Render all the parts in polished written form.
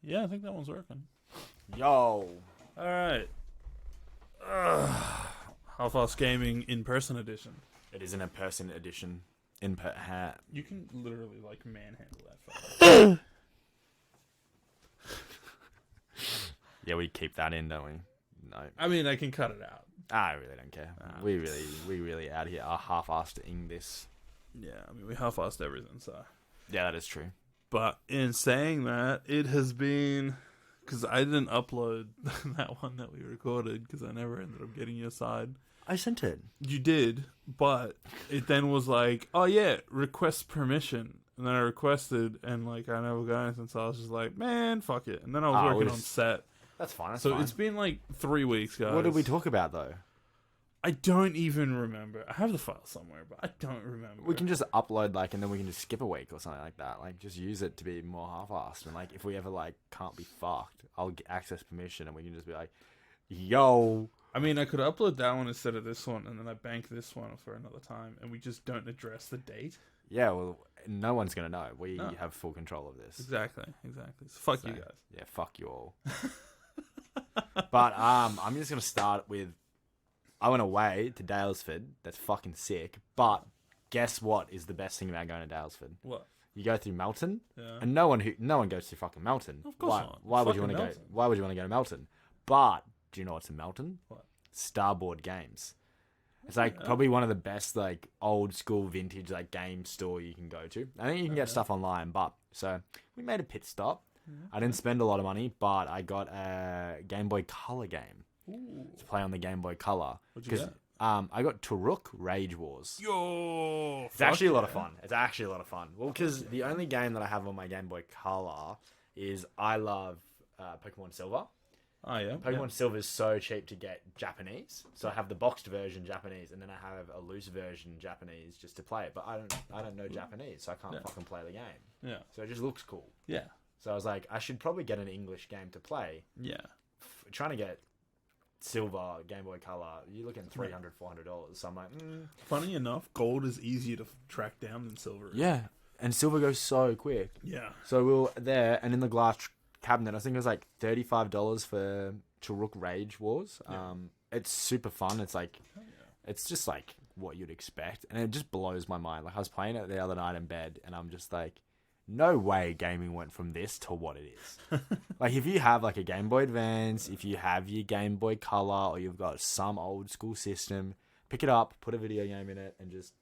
Yeah, I think that one's working. Yo. All right. Half-Ass Gaming in-person edition. It is an in-person edition. Hat. You can literally, like, manhandle that photo. Yeah, we keep that in, don't we? No. I mean, I can cut it out. I really don't care. We really out here are half-assing this. Yeah, I mean, we half-assed everything, so. Yeah, that is true. But in saying that, it has been... Because I didn't upload that one that we recorded, because I never ended up getting your side. I sent it. You did, but it then was like, oh yeah, request permission. And then I requested, and like I never got anything, so I was just like, man, fuck it. And then I was working on set. That's fine. That's so fine. It's been like 3 weeks, guys. What did we talk about though? I don't even remember. I have the file somewhere, but I don't remember. We can just upload and then we can just skip a week or something like that. Like just use it to be more half-assed. And like if we ever can't be fucked, I'll get access permission, and we can just be like, yo. I mean, I could upload that one instead of this one, and then I bank this one for another time, and we just don't address the date. Yeah, well, no one's going to know. We have full control of this. Exactly. So fuck you guys. Yeah, fuck you all. But I'm just going to start with, I went away to Daylesford. That's fucking sick. But guess what is the best thing about going to Daylesford? What? You go through Melton, yeah. and no one goes through fucking Melton. Of course not. Why would you want to go? Why would you want to go to Melton? But do you know what's in Melton? What? Starboard Games. It's probably one of the best old school vintage game store you can go to. I think you can get stuff online, but so we made a pit stop. I didn't spend a lot of money, but I got a Game Boy Color game to play on the Game Boy Color. What'd you get? I got Turok Rage Wars. Yo, it's actually a lot of fun. It's actually a lot of fun. Well, because the only game that I have on my Game Boy Color is I love Pokemon Silver. Oh yeah, Pokemon Silver is so cheap to get Japanese, so I have the boxed version Japanese, and then I have a loose version Japanese just to play it. But I don't know Japanese, so I can't fucking play the game. Yeah, so it just looks cool. Yeah, so I was like, I should probably get an English game to play. Yeah, trying to get Silver Game Boy Color, you're looking $300, $400. So I'm like, Funny enough, gold is easier to track down than silver. Yeah, and silver goes so quick. Yeah, so we were there, and in the glass cabinet, I think it was like $35 for Turok Rage Wars. Yeah. It's super fun. It's it's just like what you'd expect, and it just blows my mind. Like I was playing it the other night in bed, and I'm just like, no way gaming went from this to what it is. Like if you have like a Game Boy Advance, if you have your Game Boy Color, or you've got some old school system, pick it up, put a video game in it, and just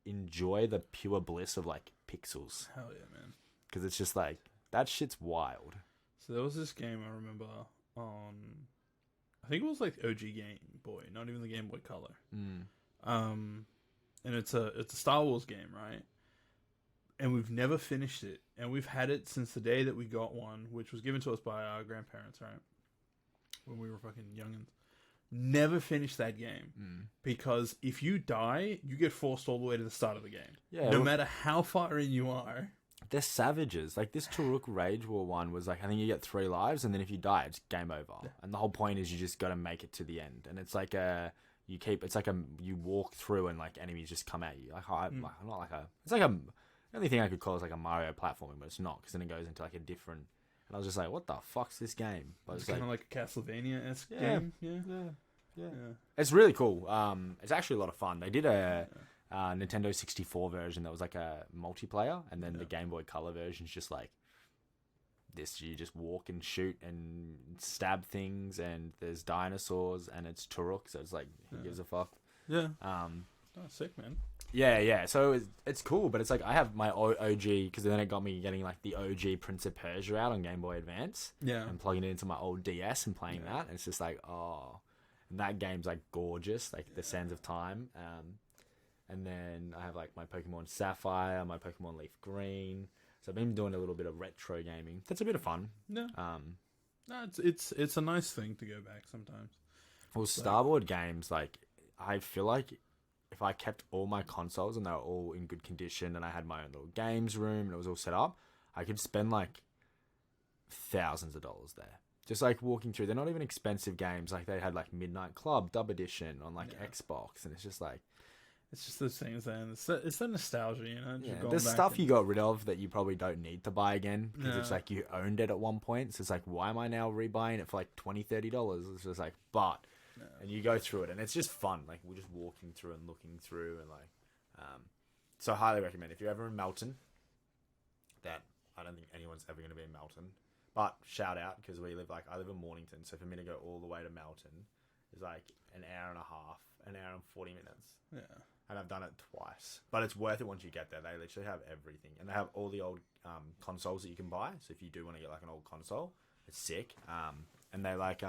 enjoy the pure bliss of pixels. Hell yeah, man! Because it's just that shit's wild. So there was this game I remember on, I think it was OG Game Boy, not even the Game Boy Color. And it's a Star Wars game, right? And we've never finished it, and we've had it since the day that we got one, which was given to us by our grandparents, right? When we were fucking youngins. Never finished that game because if you die, you get forced all the way to the start of the game. Yeah, no matter how far in you are. They're savages. This Turok Rage War one was I think you get 3 lives, and then if you die, it's game over. Yeah. And the whole point is you just got to make it to the end. And it's you walk through and enemies just come at you. The only thing I could call is a Mario platforming, but it's not, because then it goes into a different. And I was just like, what the fuck's this game? But it's kind of like a Castlevania-esque game. Yeah. It's really cool. It's actually a lot of fun. They did a Nintendo 64 version that was a multiplayer, and then the Game Boy Color version is just this. You just walk and shoot and stab things, and there's dinosaurs, and it's Turok, so it's who gives a fuck? Yeah. Sick, man. Yeah. So it's cool, but it's I have my OG, because then it got me getting the OG Prince of Persia out on Game Boy Advance. Yeah. And plugging it into my old DS and playing that, and it's just and that game's gorgeous, the Sands of Time. And then I have my Pokemon Sapphire, my Pokemon Leaf Green. So I've been doing a little bit of retro gaming. That's a bit of fun. Yeah. No, it's a nice thing to go back sometimes. Well, Starboard games, I feel like if I kept all my consoles and they were all in good condition, and I had my own little games room and it was all set up, I could spend thousands of dollars there. Just walking through. They're not even expensive games. They had Midnight Club Dub Edition on Xbox, and it's just it's just those things, and it's the nostalgia, you know. Yeah, Just going there's back stuff and, you got rid of that you probably don't need to buy again because it's No. like you owned it at one point. So it's like, why am I now rebuying it for like $20-$30? It's just like, but, No. and you go through it and it's just fun. Like we're just walking through and looking through and like, so I highly recommend if you're ever in Melton. That I don't think anyone's ever going to be in Melton, but shout out because I live in Mornington, so for me to go all the way to Melton is like an hour and a half, an hour and 40 minutes. Yeah. And I've done it twice. But it's worth it once you get there. They literally have everything. And they have all the old consoles that you can buy. So if you do want to get like an old console, it's sick. And they like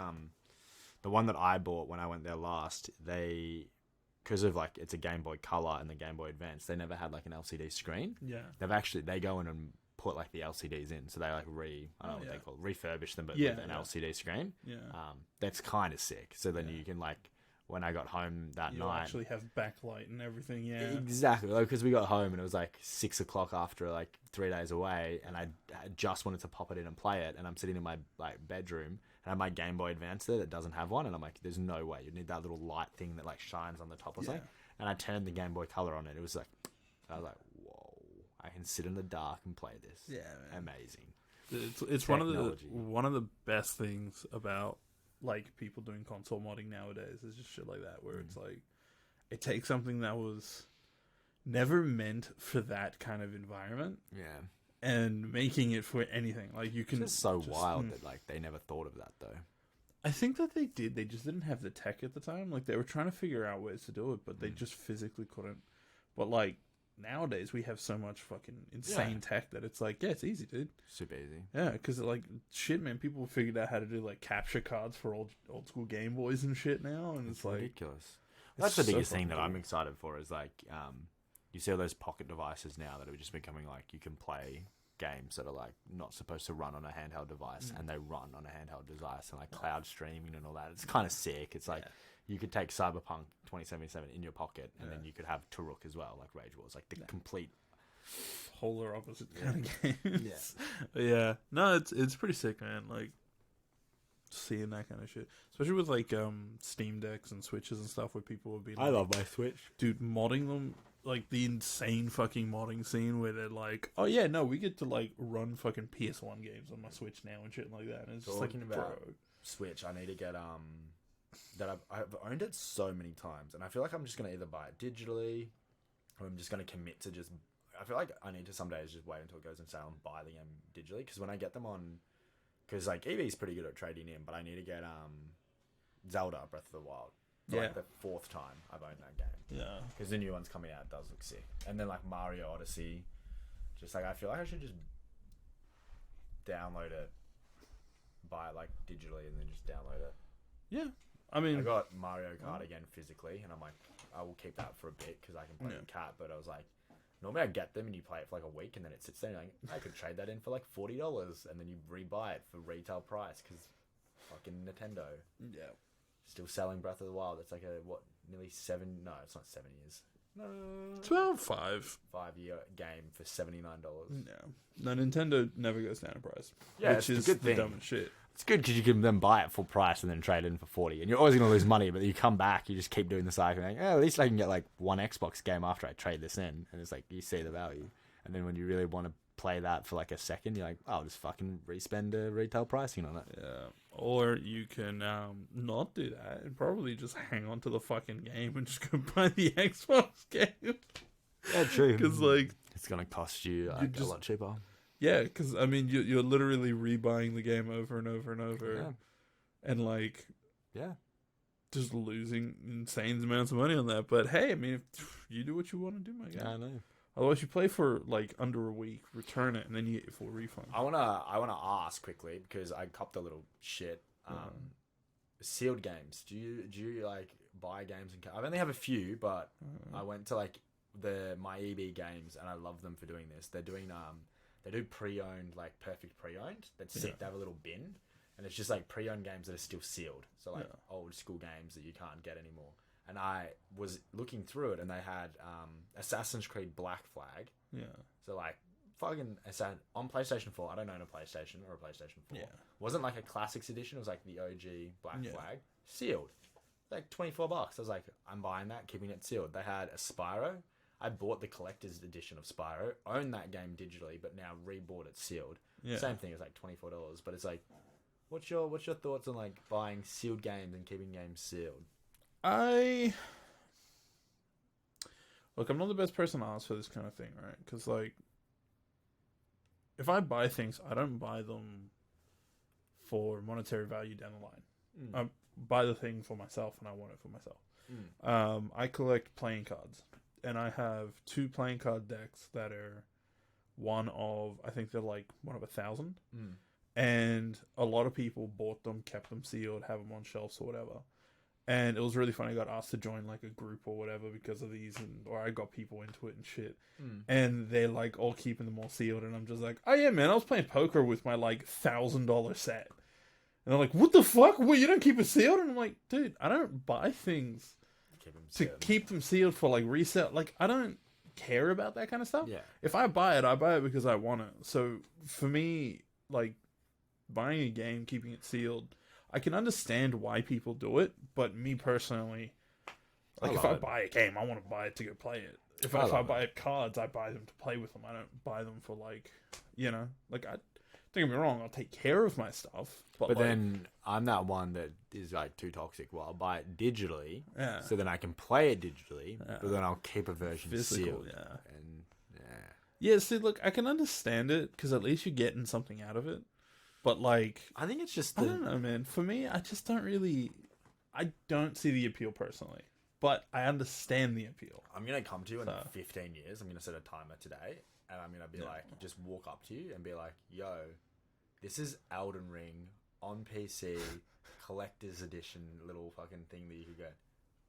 the one that I bought when I went there last, because of like it's a Game Boy Color and the Game Boy Advance, they never had like an LCD screen. Yeah. They go in and put like the LCDs in. So they like I don't know what they call it, refurbish them, but with an LCD screen. Yeah. That's kind of sick. So then you can like, when I got home that You night, actually have backlight and everything. Yeah. exactly, because we got home and it was like 6 o'clock after like 3 days away, and I just wanted to pop it in and play it, and I'm sitting in my like bedroom and I have my Game Boy Advance there that doesn't have one, and I'm like, there's no way, you need that little light thing that like shines on the top or something. And I turned the Game Boy Color on it. It was like, I was like, whoa, I can sit in the dark and play this. Yeah, man. Amazing. It's one of the best things about like people doing console modding nowadays is just shit like that, where it's like it takes something that was never meant for that kind of environment, and making it for anything. Like you can. It's just so wild that like they never thought of that though. I think that they did. They just didn't have the tech at the time. Like they were trying to figure out ways to do it, but they just physically couldn't. But like nowadays, we have so much fucking insane tech that it's like, yeah, it's easy, dude. Super easy. Yeah, because like shit, man, people figured out how to do like capture cards for old school Game Boys and shit now, and it's like ridiculous. That's the biggest thing that I'm excited for is like, you see all those pocket devices now that are just becoming like you can play games that are like not supposed to run on a handheld device and they run on a handheld device, and like cloud streaming and all that. It's kind of sick. It's like you could take Cyberpunk 2077 in your pocket and then you could have Turok as well, like Rage Wars, like the complete polar opposite kind of games. Yeah. No, it's pretty sick, man. Like seeing that kind of shit, especially with like Steam Decks and Switches and stuff, where people would be like, I love my Switch, dude, modding them. Like the insane fucking modding scene where they're like, oh yeah, no, we get to like run fucking PS1 games on my Switch now and shit like that. And it's just talking like, about Switch, I need to get that I've owned it so many times, and I feel like I'm just gonna either buy it digitally, or I'm just gonna commit to just. I feel like I need to some days just wait until it goes on sale and buy the game digitally, because when I get them on, because like EV is pretty good at trading in, but I need to get Zelda Breath of the Wild. Like the 4th time I've owned that game. Yeah. Because the new one's coming out, it does look sick. And then like Mario Odyssey, just like I feel like I should just download it, buy it like digitally, and then just download it. Yeah. I mean, I got Mario Kart again physically, and I'm like, I will keep that for a bit because I can play the cat. But I was like, normally I get them and you play it for like a week, and then it sits there. And like, I could trade that in for like $40, and then you rebuy it for retail price because fucking Nintendo. Yeah. Still selling Breath of the Wild. It's like nearly 7. No, it's not 7 years. No, it's about 5. 5-year game for $79. No, Nintendo never goes down in price. Yeah, which it's is a good the thing. dumbest shit. It's good because you can then buy it full price and then trade it in for 40, and you're always going to lose money. But you come back, you just keep doing the cycle. Like, at least I can get like one Xbox game after I trade this in, and it's like you see the value. And then when you really want to play that for like a second, you're like, I'll just fucking respend retail pricing on it. Yeah. Or you can not do that and probably just hang on to the fucking game and just go buy the Xbox game. Yeah, true. Because like it's gonna cost you like, a lot cheaper. Yeah, because I mean you're literally rebuying the game over and over and over, and like just losing insane amounts of money on that. But hey, I mean, if you do what you want to do, my guy. Yeah, I know. Otherwise, you play for like under a week, return it, and then you get your full refund. I wanna ask quickly because I copped a little shit. Sealed games. Do you like buy games and? I only have a few, but I went to like my EB games, and I love them for doing this. They're doing they do pre-owned, like perfect pre-owned. That's sick. They have a little bin, and it's just like pre-owned games that are still sealed. So like old school games that you can't get anymore. And I was looking through it, and they had Assassin's Creed Black Flag. Yeah. So like fucking on PlayStation 4. I don't own a PlayStation or a PlayStation 4. Yeah. Wasn't like a classics edition. It was like the OG Black Flag sealed. like $24. I was like, I'm buying that, keeping it sealed. They had a Spyro. I bought the collector's edition of Spyro, owned that game digitally, but now rebought it sealed. Yeah. Same thing, it's like $24, but it's like, what's your thoughts on like buying sealed games and keeping games sealed? Look, I'm not the best person to ask for this kind of thing, right? Because like, if I buy things, I don't buy them for monetary value down the line. I buy the thing for myself, and I want it for myself. I collect playing cards, and I have 2 playing card decks that are one of, I think they're like one of 1,000. And a lot of people bought them, kept them sealed, have them on shelves or whatever. And it was really funny. I got asked to join like a group or whatever because of these, or I got people into it and shit. And they're like all keeping them all sealed, and I'm just like, oh yeah, man, I was playing poker with my like $1,000 set. And they're like, what the fuck? Well, you don't keep it sealed? And I'm like, dude, I don't buy things to keep them sealed for like resale. Like, I don't care about that kind of stuff. Yeah. If I buy it because I want it. So for me, like, buying a game, keeping it sealed, I can understand why people do it, but me personally, like, if I buy a game, I want to buy it to go play it. If I buy cards, I buy them to play with them. I don't buy them for, like, you know, like, don't get me wrong, I'll take care of my stuff. But like, then I'm that one that is, like, too toxic. Well, I'll buy it digitally, so then I can play it digitally, but then I'll keep a version sealed. Yeah, see, look, I can understand it, because at least you're getting something out of it. But, like, I think it's just I don't know, man. For me, I just don't really... I don't see the appeal, personally. But I understand the appeal. I'm going to come to you in 15 years. I'm going to set a timer today. And I'm going to be like, just walk up to you and be like, yo, this is Elden Ring on PC, collector's edition little fucking thing that you could get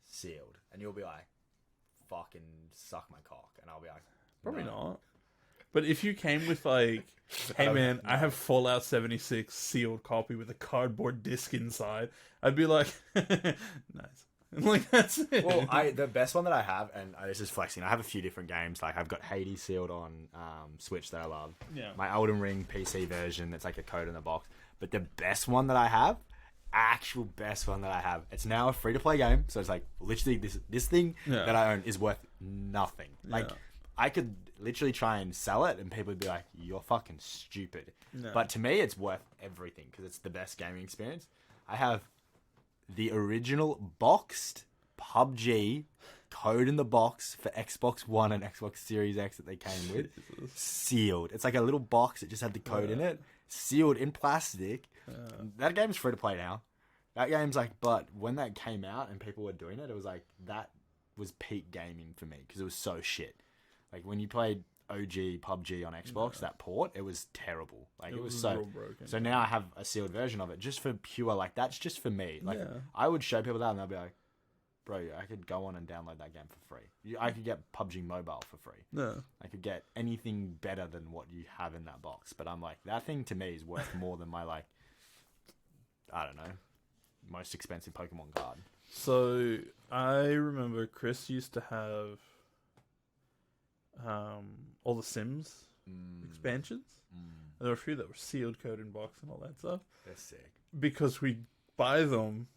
sealed. And you'll be like, fucking suck my cock. And I'll be like, probably not. But if you came with like, hey man, I have Fallout 76 sealed copy with a cardboard disc inside, I'd be like, nice. Like, that's it. Well, the best one that I have, and this is flexing, I have a few different games. Like, I've got Hades sealed on Switch that I love. Yeah. My Elden Ring PC version that's like a code in the box. But the best one that I have, actual best one that I have, it's now a free-to-play game. So it's like, literally, this thing that I own is worth nothing. Like, I could literally try and sell it, and people would be like, you're fucking stupid. No. But to me, it's worth everything, because it's the best gaming experience. I have the original boxed PUBG code in the box for Xbox One and Xbox Series X that they came with, sealed. It's like a little box. It just had the code in it, sealed in plastic. That game's free to play now. That game's like, but when that came out and people were doing it, it was like, that was peak gaming for me, because it was so shit. Like, when you played OG PUBG on Xbox, that port, it was terrible. Like, it was so broken. So now I have a sealed version of it, just for pure, like, that's just for me. Like, I would show people that, and they'll be like, bro, I could go on and download that game for free. I could get PUBG Mobile for free. No. I could get anything better than what you have in that box. But I'm like, that thing to me is worth more than my, like, I don't know, most expensive Pokemon card. So, I remember Chris used to have all the Sims expansions. There were a few that were sealed, code in box, and all that stuff. They're sick. Because we'd buy them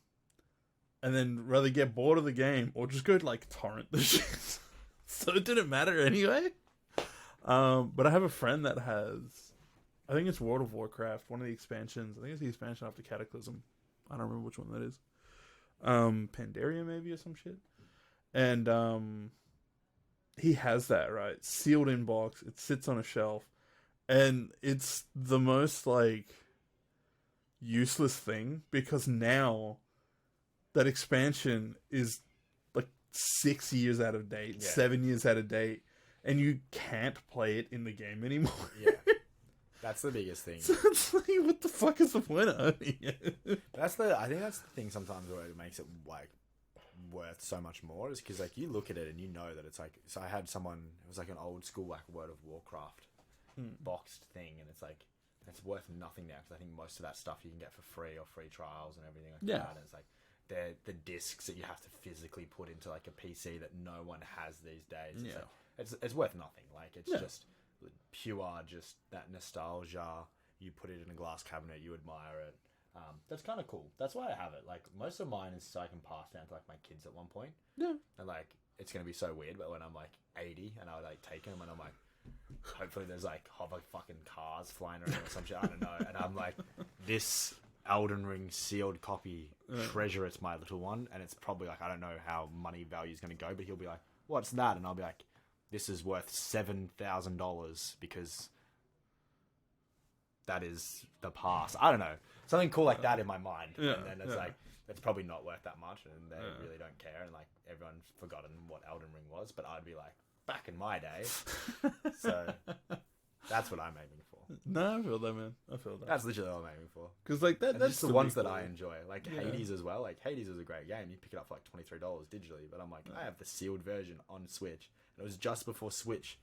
and then rather get bored of the game or just go to, like, torrent the shit. So it didn't matter anyway. But I have a friend that has, I think it's World of Warcraft, one of the expansions. I think it's the expansion after Cataclysm. I don't remember which one that is. Pandaria maybe, or some shit. And he has that, right? Sealed in box. It sits on a shelf. And it's the most, like, useless thing, because now that expansion is, like, 6 years out of date, 7 years out of date, and you can't play it in the game anymore. Yeah. That's the biggest thing. So it's like, what the fuck is the point of owning it? I think that's the thing sometimes where it makes it, like, worth so much more, is because, like, you look at it and you know that it's like, so I had someone, it was like an old school, like, World of Warcraft boxed thing, and it's like, it's worth nothing now, because I think most of that stuff you can get for free, or free trials and everything like that, and it's like, the discs that you have to physically put into, like, a PC that no one has these days. It's like, it's worth nothing. Like, it's just pure, just that nostalgia. You put it in a glass cabinet, you admire it. That's kind of cool. That's why I have it. Like, most of mine is so I can pass down to, like, my kids at one point. Yeah. And, like, it's going to be so weird, but when I'm, like, 80 and I, like, take them and I'm, like, hopefully there's, like, hover fucking cars flying around or some shit. I don't know. And I'm, like, this Elden Ring sealed copy, treasure it's my little one. And it's probably, like, I don't know how money value is going to go, but he'll be like, what's that? And I'll be like, this is worth $7,000 because that is the past. I don't know. Something cool like that in my mind. Yeah, And then it's like, it's probably not worth that much and they really don't care. And like, everyone's forgotten what Elden Ring was, but I'd be like, back in my day. So that's what I'm aiming for. No, I feel that, man. I feel that. That's literally what I'm aiming for. Because like that's just the ones that I enjoy. Like Hades as well. Like Hades is a great game. You pick it up for like $23 digitally, but I'm like, I have the sealed version on Switch. And it was just before Switch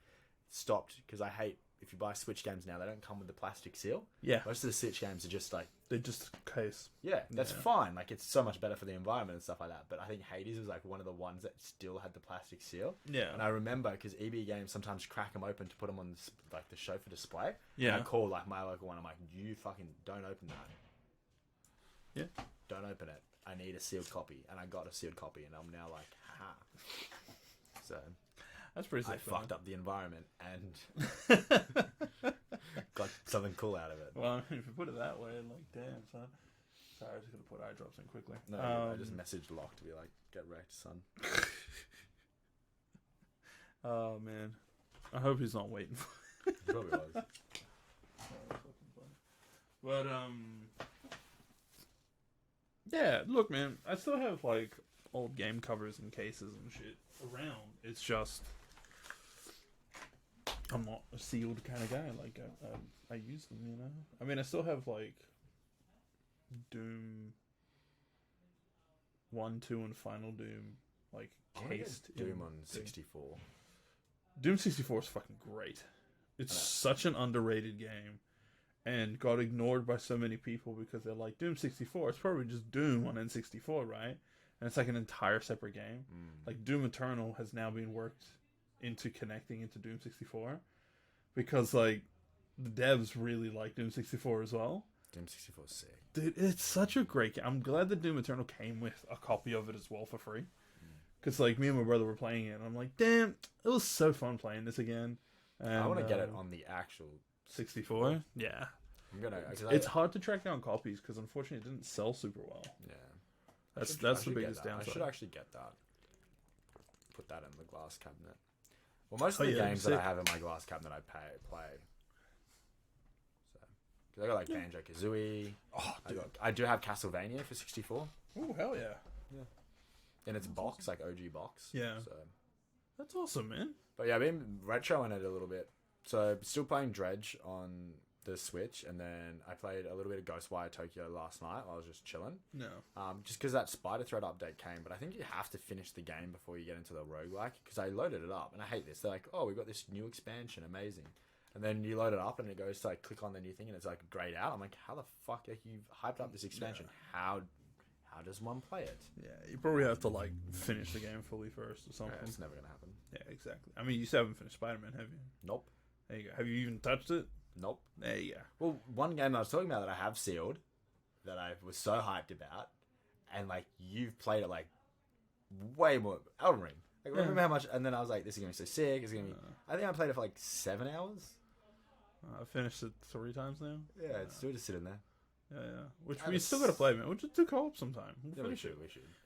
stopped because I hate if you buy Switch games now, they don't come with the plastic seal. Yeah. Most of the Switch games are just like... They're just case. Yeah, that's fine. Like, it's so much better for the environment and stuff like that. But I think Hades was like one of the ones that still had the plastic seal. Yeah. And I remember, because EB Games sometimes crack them open to put them on like the show for display. Yeah. And I call like my local one. I'm like, you fucking don't open that. Yeah. Don't open it. I need a sealed copy. And I got a sealed copy. And I'm now like, ha. So... That's pretty sick. I fucked up the environment and got something cool out of it. Well, if you put it that way, like, damn, son. Sorry, I was just going to put eye drops in quickly. No, I just messaged Locke to be like, get wrecked, son. Oh, man. I hope he's not waiting for He probably was. But, yeah, look, man, I still have, like, old game covers and cases and shit around. It's just... I'm not a sealed kind of guy. Like, I use them, you know? I mean, I still have, like, Doom 1, 2, and Final Doom, like, cased Doom on 64. Doom 64 is fucking great. It's such an underrated game and got ignored by so many people because they're like, Doom 64, it's probably just Doom on N64, right? And it's like an entire separate game. Like, Doom Eternal has now been worked into connecting into Doom 64 because, like, the devs really like Doom 64 as well. Doom 64 is sick. Dude, it's such a great game. I'm glad that Doom Eternal came with a copy of it as well for free. Because, like, me and my brother were playing it, and I'm like, damn, it was so fun playing this again. And, I want to get it on the actual 64. Yeah. I'm gonna. It's hard to track down copies because, unfortunately, it didn't sell super well. Yeah. That's the biggest downside. I should actually get that. Put that in the glass cabinet. Well, most of the games that I have in my glass cabinet, I play. So, because I got like Banjo Kazooie. Oh, dude. I do have Castlevania for 64. Oh, hell yeah. Yeah. In its box, like OG box. Yeah. So. That's awesome, man. But yeah, I've been retroing it a little bit. So still playing Dredge on the Switch, and then I played a little bit of Ghostwire Tokyo last night while I was just chilling. No. Just because that Spider Thread update came, but I think you have to finish the game before you get into the roguelike, because I loaded it up, and I hate this. They're like, oh, we've got this new expansion, amazing. And then you load it up, and it goes to like click on the new thing, and it's like grayed out. I'm like, how the fuck are you hyped up this expansion? Yeah. How does one play it? Yeah, you probably have to like finish the game fully first or something. Yeah, it's never gonna happen. Yeah, exactly. I mean, you still haven't finished Spider-Man, have you? Nope. There you go. Have you even touched it? Nope. There you go. Well, one game I was talking about that I have sealed, that I was so hyped about, and like you've played it like way more. Elden Ring. Like, remember how much? And then I was like, this is gonna be so sick. It's gonna be. I think I played it for like 7 hours. I finished it 3 times now. Yeah, it's still just sitting there. Yeah. Which we still gotta play, man. We'll just do co-op sometime. Yeah, we should.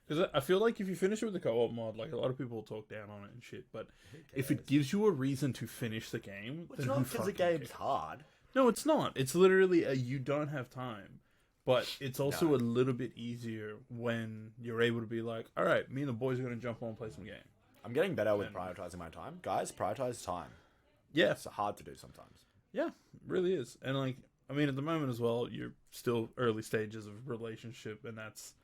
Because I feel like if you finish it with the co-op mod, like a lot of people will talk down on it and shit. But if it gives you a reason to finish the game, it's not because the game's hard. No, it's not. It's literally you don't have time. But it's also a little bit easier when you're able to be like, all right, me and the boys are gonna jump on and play some game. I'm getting better with prioritizing my time, guys. Prioritize time. Yeah, it's hard to do sometimes. Yeah, it really is. And like, I mean, at the moment as well, you're still early stages of relationship, and that's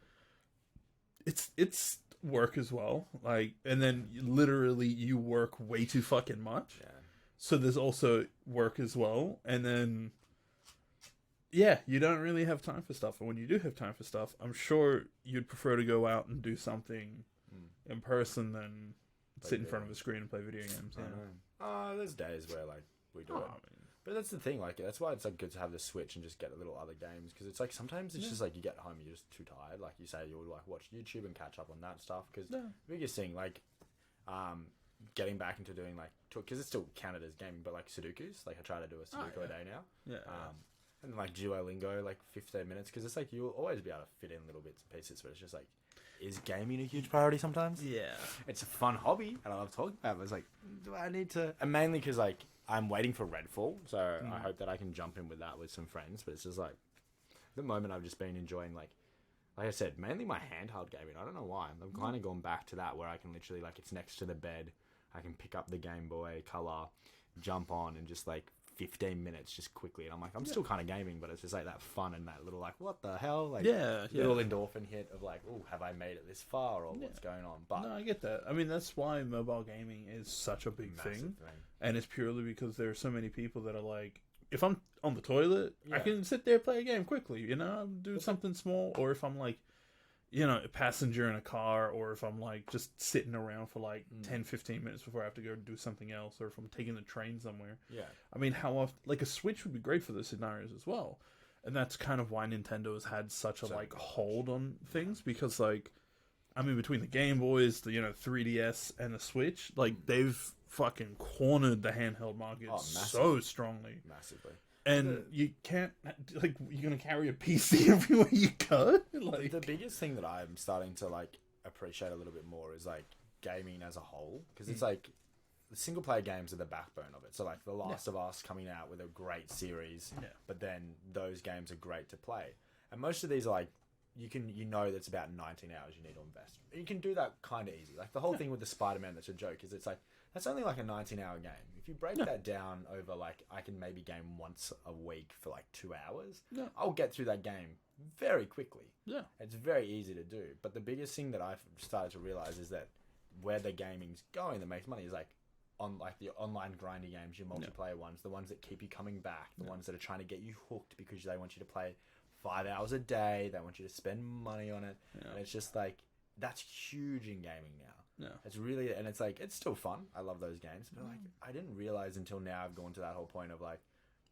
it's work as well. Like, and then literally you work way too fucking much. Yeah. So there's also work as well, and then yeah, you don't really have time for stuff. And when you do have time for stuff, I'm sure you'd prefer to go out and do something in person than sit in front of a screen and play video games. There's days where like we do it. But that's the thing, like, that's why it's like good to have the Switch and just get a little other games, because it's like sometimes it's just like you get home, you're just too tired. Like you say, you'll like watch YouTube and catch up on that stuff. Because the biggest thing, like, getting back into doing like, because it's still counted as gaming, but like Sudokus, like I try to do a Sudoku a day now. Yeah. And like Duolingo, like 15 minutes, because it's like you'll always be able to fit in little bits and pieces, but it's just like, is gaming a huge priority sometimes? Yeah. It's a fun hobby, and I love talking about it. But it's like, do I need to? And mainly because like I'm waiting for Redfall, so I hope that I can jump in with that with some friends. But it's just like, at the moment I've just been enjoying like I said, mainly my handheld gaming. I don't know why. I've kind of gone back to that where I can literally like it's next to the bed. I can pick up the Game Boy Color, jump on, and just like 15 minutes just quickly, and I'm like, I'm still kind of gaming, but it's just like that fun and that little like, what the hell, like little endorphin hit of like, oh, have I made it this far, or what's going on? But no, I get that. I mean, that's why mobile gaming is such a big thing, and it's purely because there are so many people that are like, if I'm on the toilet, I can sit there, play a game quickly, you know, do something small, or if I'm like, you know, a passenger in a car, or if I'm like just sitting around for like 10, 15 minutes before I have to go do something else, or if I'm taking the train somewhere. Yeah. I mean, how often, like a Switch would be great for those scenarios as well. And that's kind of why Nintendo has had such a like hold on things, because like, I mean, between the Game Boys, the, you know, 3DS and the Switch, like they've fucking cornered the handheld market so strongly. Massively. And you can't, like, you're going to carry a PC everywhere you go? Like, the biggest thing that I'm starting to, like, appreciate a little bit more is, like, gaming as a whole. Because it's, like, the single-player games are the backbone of it. So, like, The Last of Us coming out with a great series, but then those games are great to play. And most of these are, like, you know that's about 19 hours you need to invest. You can do that kind of easy. Like, the whole thing with the Spider-Man that's a joke is it's, like, that's only, like, a 19-hour game. If you break that down over, like, I can maybe game once a week for, like, 2 hours, I'll get through that game very quickly. Yeah. It's very easy to do. But the biggest thing that I've started to realize is that where the gaming's going that makes money is, like, on, like, the online grindy games, your multiplayer ones, the ones that keep you coming back, the ones that are trying to get you hooked because they want you to play 5 hours a day, they want you to spend money on it, and it's just, like, that's huge in gaming now. Yeah. It's really, and it's like, it's still fun. I love those games, but like, I didn't realize until now I've gone to that whole point of like,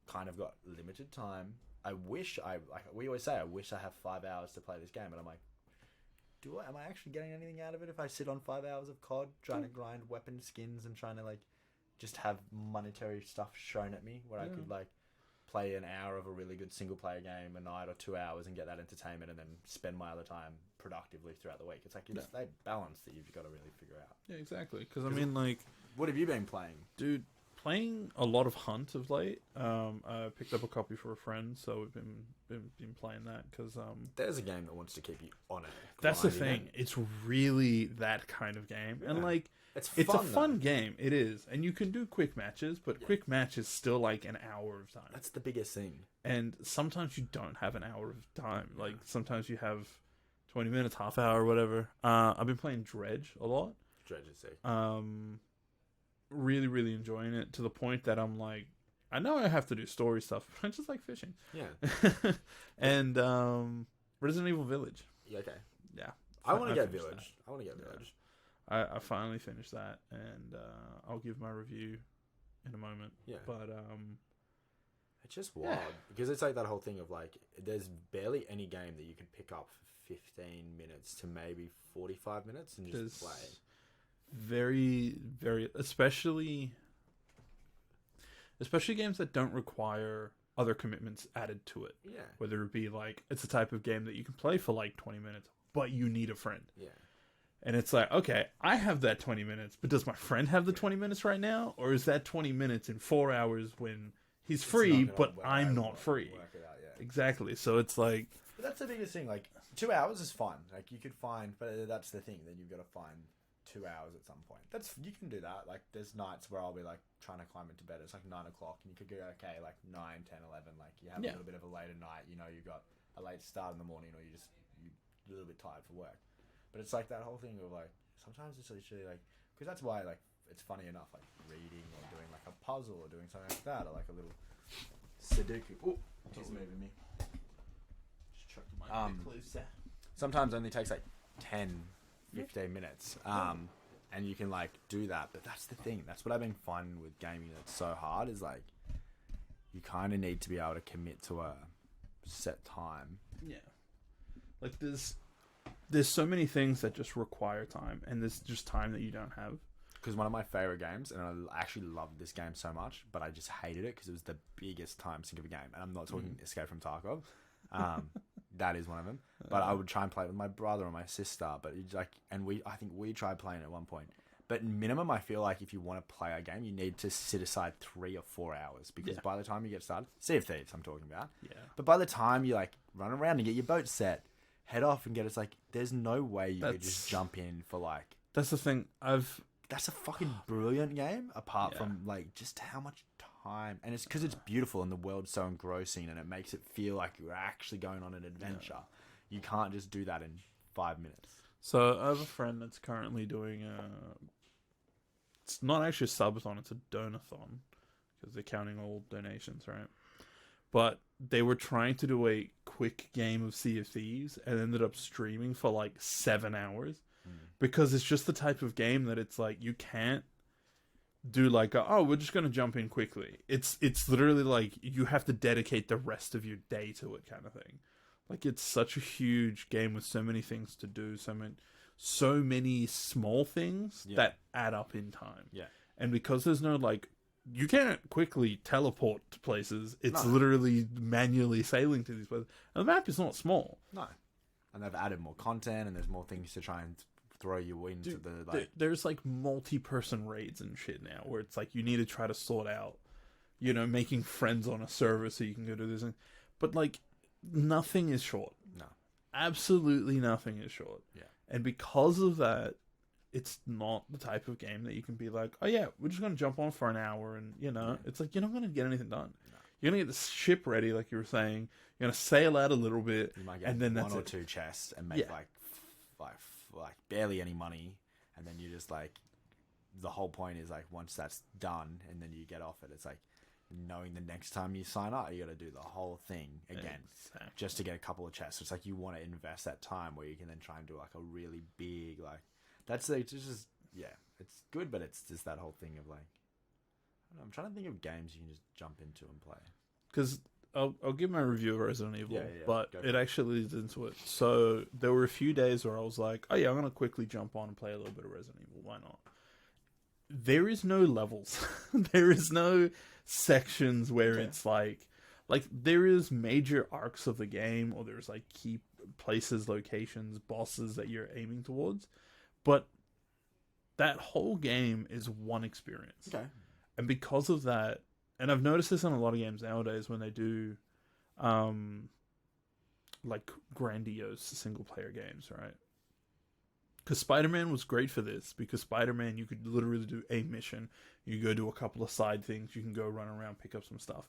kind of got limited time. I wish like we always say, I wish I have 5 hours to play this game, and I'm like, am I actually getting anything out of it if I sit on 5 hours of COD trying to grind weapon skins and trying to like, just have monetary stuff shown at me where I could like, play an hour of a really good single player game a night or 2 hours and get that entertainment and then spend my other time productively throughout the week. It's like it's that balance that you've got to really figure out. Yeah, exactly. Because I mean, like, what have you been playing, dude? Playing a lot of Hunt of late. I picked up a copy for a friend, so we've been playing that because there's a game that wants to keep you on it. That's the thing. It's really that kind of game, and like. It's a fun game. It is. And you can do quick matches, but quick matches still like an hour of time. That's the biggest thing. And sometimes you don't have an hour of time. Like sometimes you have 20 minutes, half hour, whatever. I've been playing Dredge a lot. Dredge is sick. Really, really enjoying it to the point that I'm like, I know I have to do story stuff, but I just like fishing. Yeah. And Resident Evil Village. Yeah, okay. Yeah. I want to get Village. I want to get Village. I finally finished that, and I'll give my review in a moment. Yeah. But it's just wild because it's like that whole thing of like, there's barely any game that you can pick up for 15 minutes to maybe 45 minutes and just play. Very, very, especially games that don't require other commitments added to it. Yeah. Whether it be like, it's a type of game that you can play for like 20 minutes, but you need a friend. Yeah. And it's like, okay, I have that 20 minutes, but does my friend have the 20 minutes right now? Or is that 20 minutes in 4 hours when he's free, but I'm not free? Exactly. So it's like... But that's the biggest thing. Like, 2 hours is fun. Like, you could find... But that's the thing. Then you've got to find 2 hours at some point. You can do that. Like, there's nights where I'll be, like, trying to climb into bed. It's like 9 o'clock. And you could go, okay, like 9, 10, 11. Like, you have a little bit of a later night. You know, you've got a late start in the morning, or you're a little bit tired for work. But it's like that whole thing of like, sometimes it's literally like, because that's why like, it's funny enough, like reading or doing like a puzzle or doing something like that, or like a little Sudoku. Oh, he's moving me. Just chucked my bit closer. Sometimes only takes like 10, 15 minutes. And you can like do that. But that's the thing. That's what I've been finding with gaming that's so hard is like, you kind of need to be able to commit to a set time. Yeah. Like there's so many things that just require time, and there's just time that you don't have. Because one of my favorite games, and I actually loved this game so much, but I just hated it because it was the biggest time sink of a game. And I'm not talking Escape from Tarkov. That is one of them. But I would try and play it with my brother or my sister. But it's like, and I think we tried playing it at one point. But minimum, I feel like if you want to play a game, you need to sit aside 3 or 4 hours, because by the time you get started, Sea of Thieves, I'm talking about. Yeah. But by the time you like run around and get your boat set, head off and get, it's like there's no way you could just jump in for like. That's the thing. That's a fucking brilliant game. Apart from like just how much time, and it's because it's beautiful and the world's so engrossing, and it makes it feel like you're actually going on an adventure. You can't just do that in 5 minutes. So I have a friend that's currently doing it's not actually a subathon, it's a donathon, because they're counting all donations, right? But they were trying to do a quick game of Sea of Thieves and ended up streaming for like 7 hours, because it's just the type of game that it's like you can't do like we're just gonna jump in quickly. It's literally like you have to dedicate the rest of your day to it, kind of thing. Like it's such a huge game with so many things to do, so many small things that add up in time. Yeah. And because there's no like, you can't quickly teleport to places. It's literally manually sailing to these places. And the map is not small. No. And they've added more content, and there's more things to try and throw you into. There's like multi-person raids and shit now, where it's like you need to try to sort out, making friends on a server so you can go do this thing. But like, nothing is short. No. Absolutely nothing is short. Yeah. And because of that, it's not the type of game that you can be like, oh yeah, we're just going to jump on for an hour, and it's like, you're not going to get anything done. No. You're going to get the ship ready, like you were saying. You're going to sail out a little bit, you might get and then one or two chests and make like barely any money, and then you just like, the whole point is like, once that's done and then you get off it, it's like knowing the next time you sign up, you got to do the whole thing again, just to get a couple of chests. So it's like you want to invest that time where you can then try and do like a really big, like, that's like just it's good, but it's just that whole thing of like, I don't know, I'm trying to think of games you can just jump into and play. Because I'll give my review of Resident Evil, but it actually leads into it. So there were a few days where I was like, oh yeah, I'm gonna quickly jump on and play a little bit of Resident Evil. Why not? There is no levels. There is no sections where it's like there is major arcs of the game, or there's like key places, locations, bosses that you're aiming towards, but that whole game is one experience. Okay. And because of that, and I've noticed this in a lot of games nowadays when they do like grandiose single player games, right? Because Spider-Man was great for this, because Spider-Man, you could literally do a mission. You go do a couple of side things. You can go run around, pick up some stuff.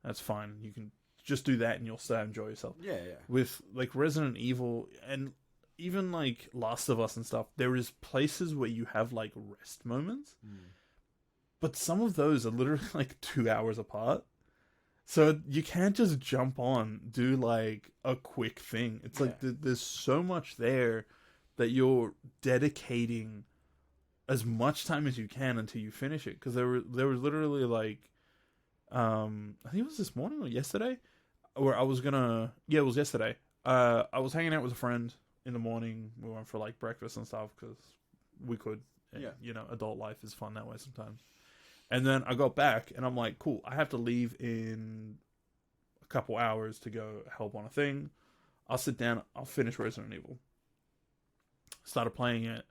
That's fine. You can just do that and you'll still enjoy yourself. Yeah, yeah. With like Resident Evil and even like Last of Us and stuff, there is places where you have like rest moments. But some of those are literally like 2 hours apart. So you can't just jump on, do like a quick thing. It's like there's so much there that you're dedicating as much time as you can until you finish it. Because there was literally like, I think it was this morning or yesterday, where I was gonna, it was yesterday. I was hanging out with a friend in the morning. We went for like breakfast and stuff because we could. And, adult life is fun that way sometimes. And then I got back and I'm like, cool, I have to leave in a couple hours to go help on a thing. I'll sit down, I'll finish Resident Evil. Started playing it.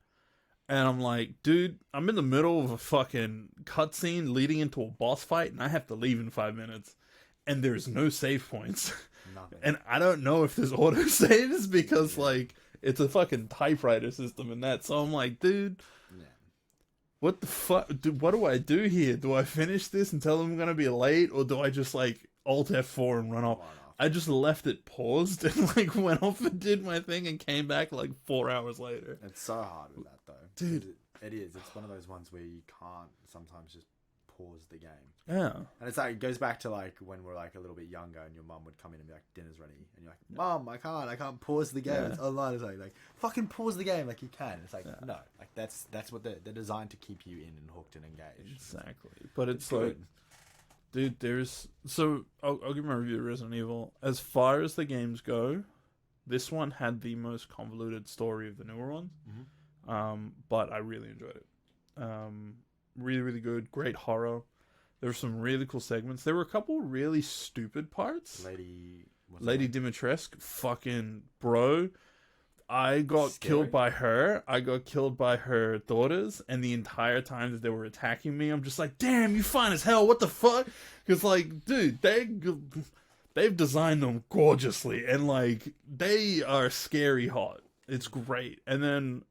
And I'm like, dude, I'm in the middle of a fucking cutscene leading into a boss fight, and I have to leave in 5 minutes. And there's no save points. Nothing. And I don't know if there's auto saves because, like, it's a fucking typewriter system and that. So I'm like, dude, what the fuck? Dude, what do I do here? Do I finish this and tell them I'm going to be late? Or do I just, like, Alt F4 and run off? I just left it paused and, like, went off and did my thing and came back, like, 4 hours later. It's so hard with that, though. Dude. It is. It's one of those ones where you can't sometimes just pause the game. Yeah. And it's like, it goes back to, like, when we're, like, a little bit younger and your mum would come in and be like, dinner's ready. And you're like, Mum, I can't pause the game. Yeah. It's online. It's like, fucking pause the game like you can. It's like, no. Like, that's what they're designed to keep you in and hooked and engaged. Exactly. But it's like, Dude, I'll give my review of Resident Evil. As far as the games go, this one had the most convoluted story of the newer ones. But I really enjoyed it. Really, really good. Great horror. There were some really cool segments. There were a couple really stupid parts. Lady Dimitrescu, fucking bro. I got killed by her. I got killed by her daughters, and the entire time that they were attacking me, I'm just like, damn, you fine as hell. What the fuck? Because, like, dude, they've designed them gorgeously, and, like, they are scary hot. It's great. And then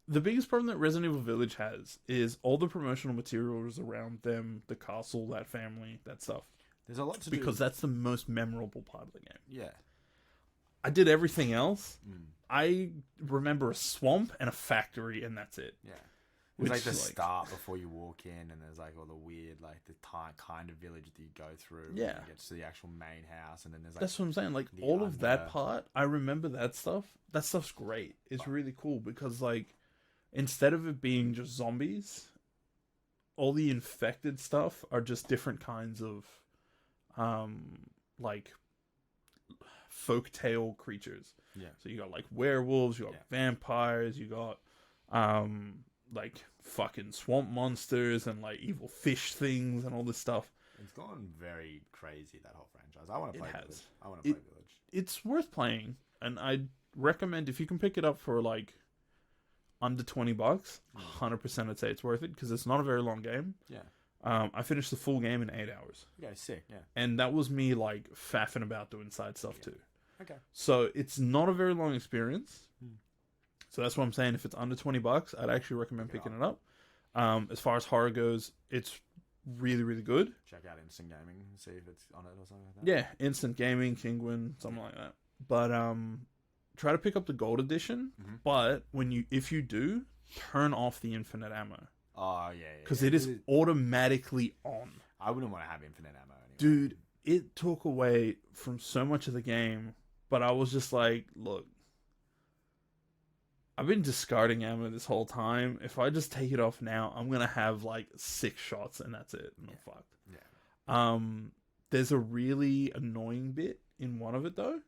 the biggest problem that Resident Evil Village has is all the promotional materials around them, the castle, that family, that stuff. There's a lot to do. Because that's the most memorable part of the game. Yeah. I did everything else. I remember a swamp and a factory, and that's it. Yeah. It's like the start before you walk in, and there's like all the weird, like the kind of village that you go through. Yeah. And you get to the actual main house, and then there's like. That's what I'm saying. Like all of that part, I remember that stuff. That stuff's great. It's really cool because, like, instead of it being just zombies, all the infected stuff are just different kinds of, like, folktale creatures. Yeah. So you got like werewolves, you got vampires, you got like fucking swamp monsters and like evil fish things and all this stuff. It's gone very crazy, that whole franchise. I want to play Village. I want to play Village. It's worth playing, and I'd recommend if you can pick it up for like under $20, 100% I'd say it's worth it because it's not a very long game. Yeah. I finished the full game in 8 hours. Yeah, sick, yeah. And that was me, like, faffing about doing side stuff, too. Okay. So, it's not a very long experience. So, that's what I'm saying. If it's under $20, I'd actually recommend picking it up. As far as horror goes, it's really, really good. Check out Instant Gaming and see if it's on it or something like that. Yeah, Instant Gaming, Kinguin, something like that. But, try to pick up the gold edition. But, if you do, turn off the infinite ammo. Oh, yeah. Because it is automatically on. I wouldn't want to have infinite ammo anyway. Dude, it took away from so much of the game, but I was just like, look, I've been discarding ammo this whole time. If I just take it off now, I'm going to have like 6 shots and that's it. And I'm fucked. Yeah. There's a really annoying bit in one of it though,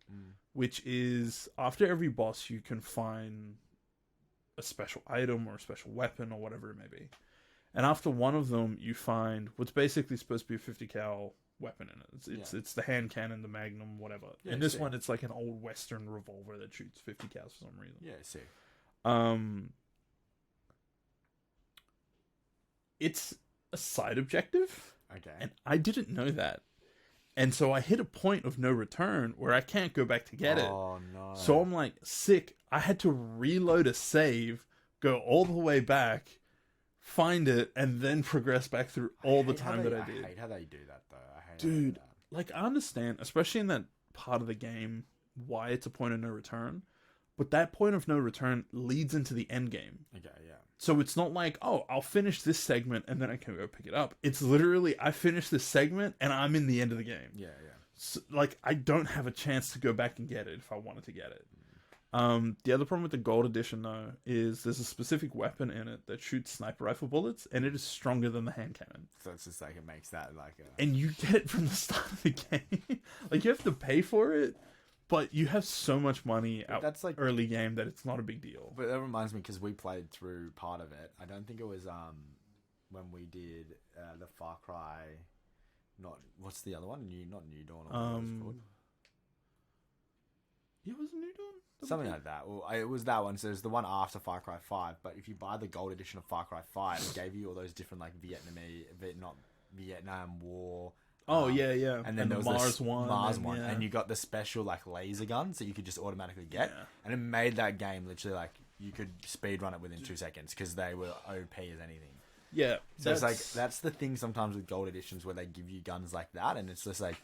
which is after every boss you can find a special item or a special weapon or whatever it may be. And after one of them, you find what's basically supposed to be a 50 cal weapon in it. It's the hand cannon, the magnum, whatever. Yeah, and this one, it's like an old Western revolver that shoots 50 cals for some reason. Yeah, sick. It's a side objective. Okay. And I didn't know that. And so I hit a point of no return where I can't go back to get it. Oh, no. So I'm like, sick. I had to reload a save, go all the way back, find it, and then progress back through all the time that I did. I hate how they do that, though. Dude, like, I understand, especially in that part of the game, why it's a point of no return. But that point of no return leads into the end game. Okay, yeah. So it's not like, oh, I'll finish this segment and then I can go pick it up. It's literally, I finish this segment and I'm in the end of the game. Yeah. So, like, I don't have a chance to go back and get it if I wanted to get it. The other problem with the gold edition, though, is there's a specific weapon in it that shoots sniper rifle bullets, and it is stronger than the hand cannon. So it's just like, it makes that like a... And you get it from the start of the game. Like, you have to pay for it, but you have so much money that's like early game that it's not a big deal. But that reminds me, because we played through part of it. I don't think it was when we did the Far Cry... Not... What's the other one? Not New Dawn. Or what it was called. Yeah, was it New Dawn? Something like that. Well, it was that one. So there's the one after Far Cry 5. But if you buy the gold edition of Far Cry 5, it gave you all those different like Vietnam War. Oh yeah. And then there was Mars one. Yeah. And you got the special like laser guns that you could just automatically get. Yeah. And it made that game literally like you could speed run it within 2 seconds because they were OP as anything. Yeah. So it's like that's the thing sometimes with gold editions where they give you guns like that, and it's just like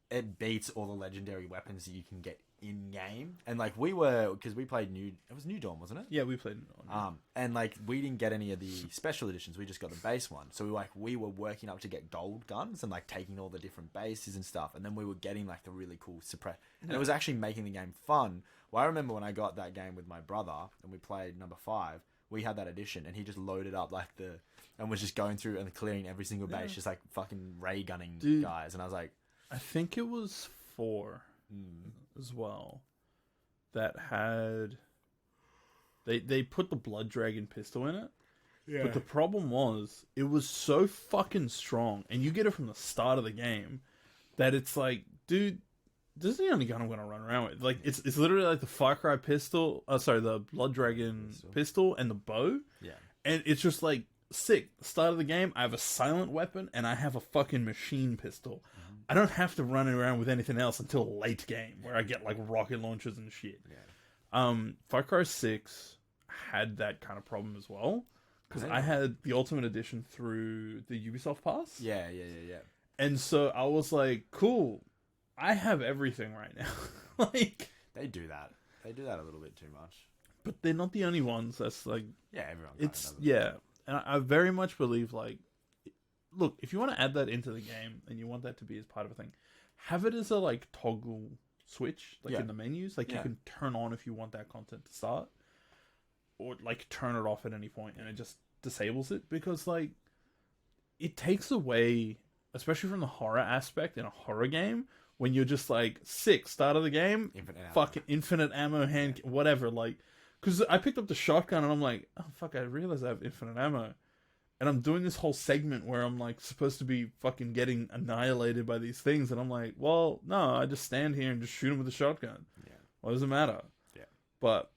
it beats all the legendary weapons that you can get in game. And like because we played it was New Dawn, wasn't it? Yeah, we played New Dawn. And like we didn't get any of the special editions, we just got the base one. So we were working up to get gold guns and like taking all the different bases and stuff, and then we were getting like the really cool suppress, and it was actually making the game fun. Well, I remember when I got that game with my brother and we played number 5, we had that edition, and he just loaded up like and was just going through and clearing every single base, just like fucking ray gunning guys. And I was like, I think it was 4 as well that had they put the Blood Dragon pistol in it. Yeah. But the problem was it was so fucking strong, and you get it from the start of the game, that it's like, dude, this is the only gun I'm gonna run around with. Like, it's literally like the Far Cry pistol. The Blood Dragon pistol and the bow. Yeah. And it's just like sick. Start of the game, I have a silent weapon and I have a fucking machine pistol. I don't have to run around with anything else until late game, where I get like rocket launchers and shit. Yeah. Far Cry 6 had that kind of problem as well, because I had the Ultimate Edition through the Ubisoft Pass. Yeah. And so I was like, cool, I have everything right now. Like, they do that a little bit too much. But they're not the only ones. That's like, everyone. It's and I very much believe, like, look, if you want to add that into the game and you want that to be as part of a thing, have it as a like toggle switch, like in the menus. Like, you can turn on if you want that content to start, or like turn it off at any point, and it just disables it, because like it takes away, especially from the horror aspect in a horror game, when you're just like, sick, start of the game, fucking infinite ammo, hand, whatever. Like, because I picked up the shotgun and I'm like, oh fuck, I realize I have infinite ammo. And I'm doing this whole segment where I'm like supposed to be fucking getting annihilated by these things, and I'm like, well, no, I just stand here and just shoot them with a shotgun. Yeah. What does it matter? Yeah. But,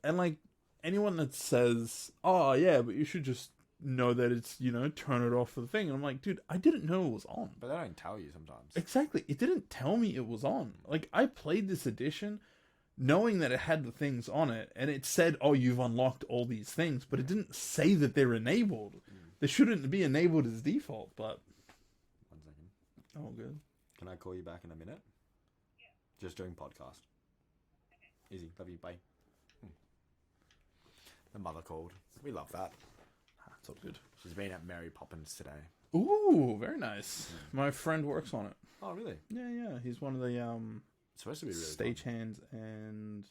and like, anyone that says, oh yeah, but you should just know that it's, you know, turn it off for the thing. And I'm like, dude, I didn't know it was on. But they don't tell you sometimes. Exactly. It didn't tell me it was on. Like, I played this edition knowing that it had the things on it, and it said, oh, you've unlocked all these things, but it didn't say that they're enabled. They shouldn't be enabled as default, but... 1 second. Oh, good. Can I call you back in a minute? Yeah. Just doing podcast. Okay. Easy. Love you. Bye. The mother called. We love that. That's all good. She's been at Mary Poppins today. Ooh, very nice. My friend works on it. Oh, really? Yeah. He's one of the it's supposed to be really stagehands, and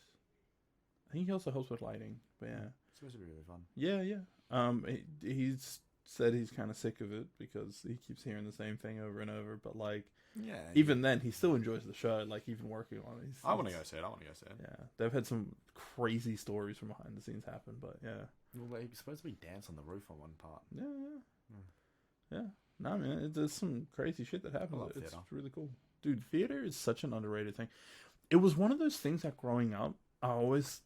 I think he also helps with lighting. But yeah, it's supposed to be really fun. Yeah. He's said he's kind of sick of it because he keeps hearing the same thing over and over. But like, even then, he still enjoys the show. Like, even working on it. I want to go see it. Yeah, they've had some crazy stories from behind the scenes happen. But yeah, well, they supposed to be dance on the roof on one part. Yeah. No, man, there's some crazy shit that happens. It's really cool, dude. Theater is such an underrated thing. It was one of those things that growing up, I always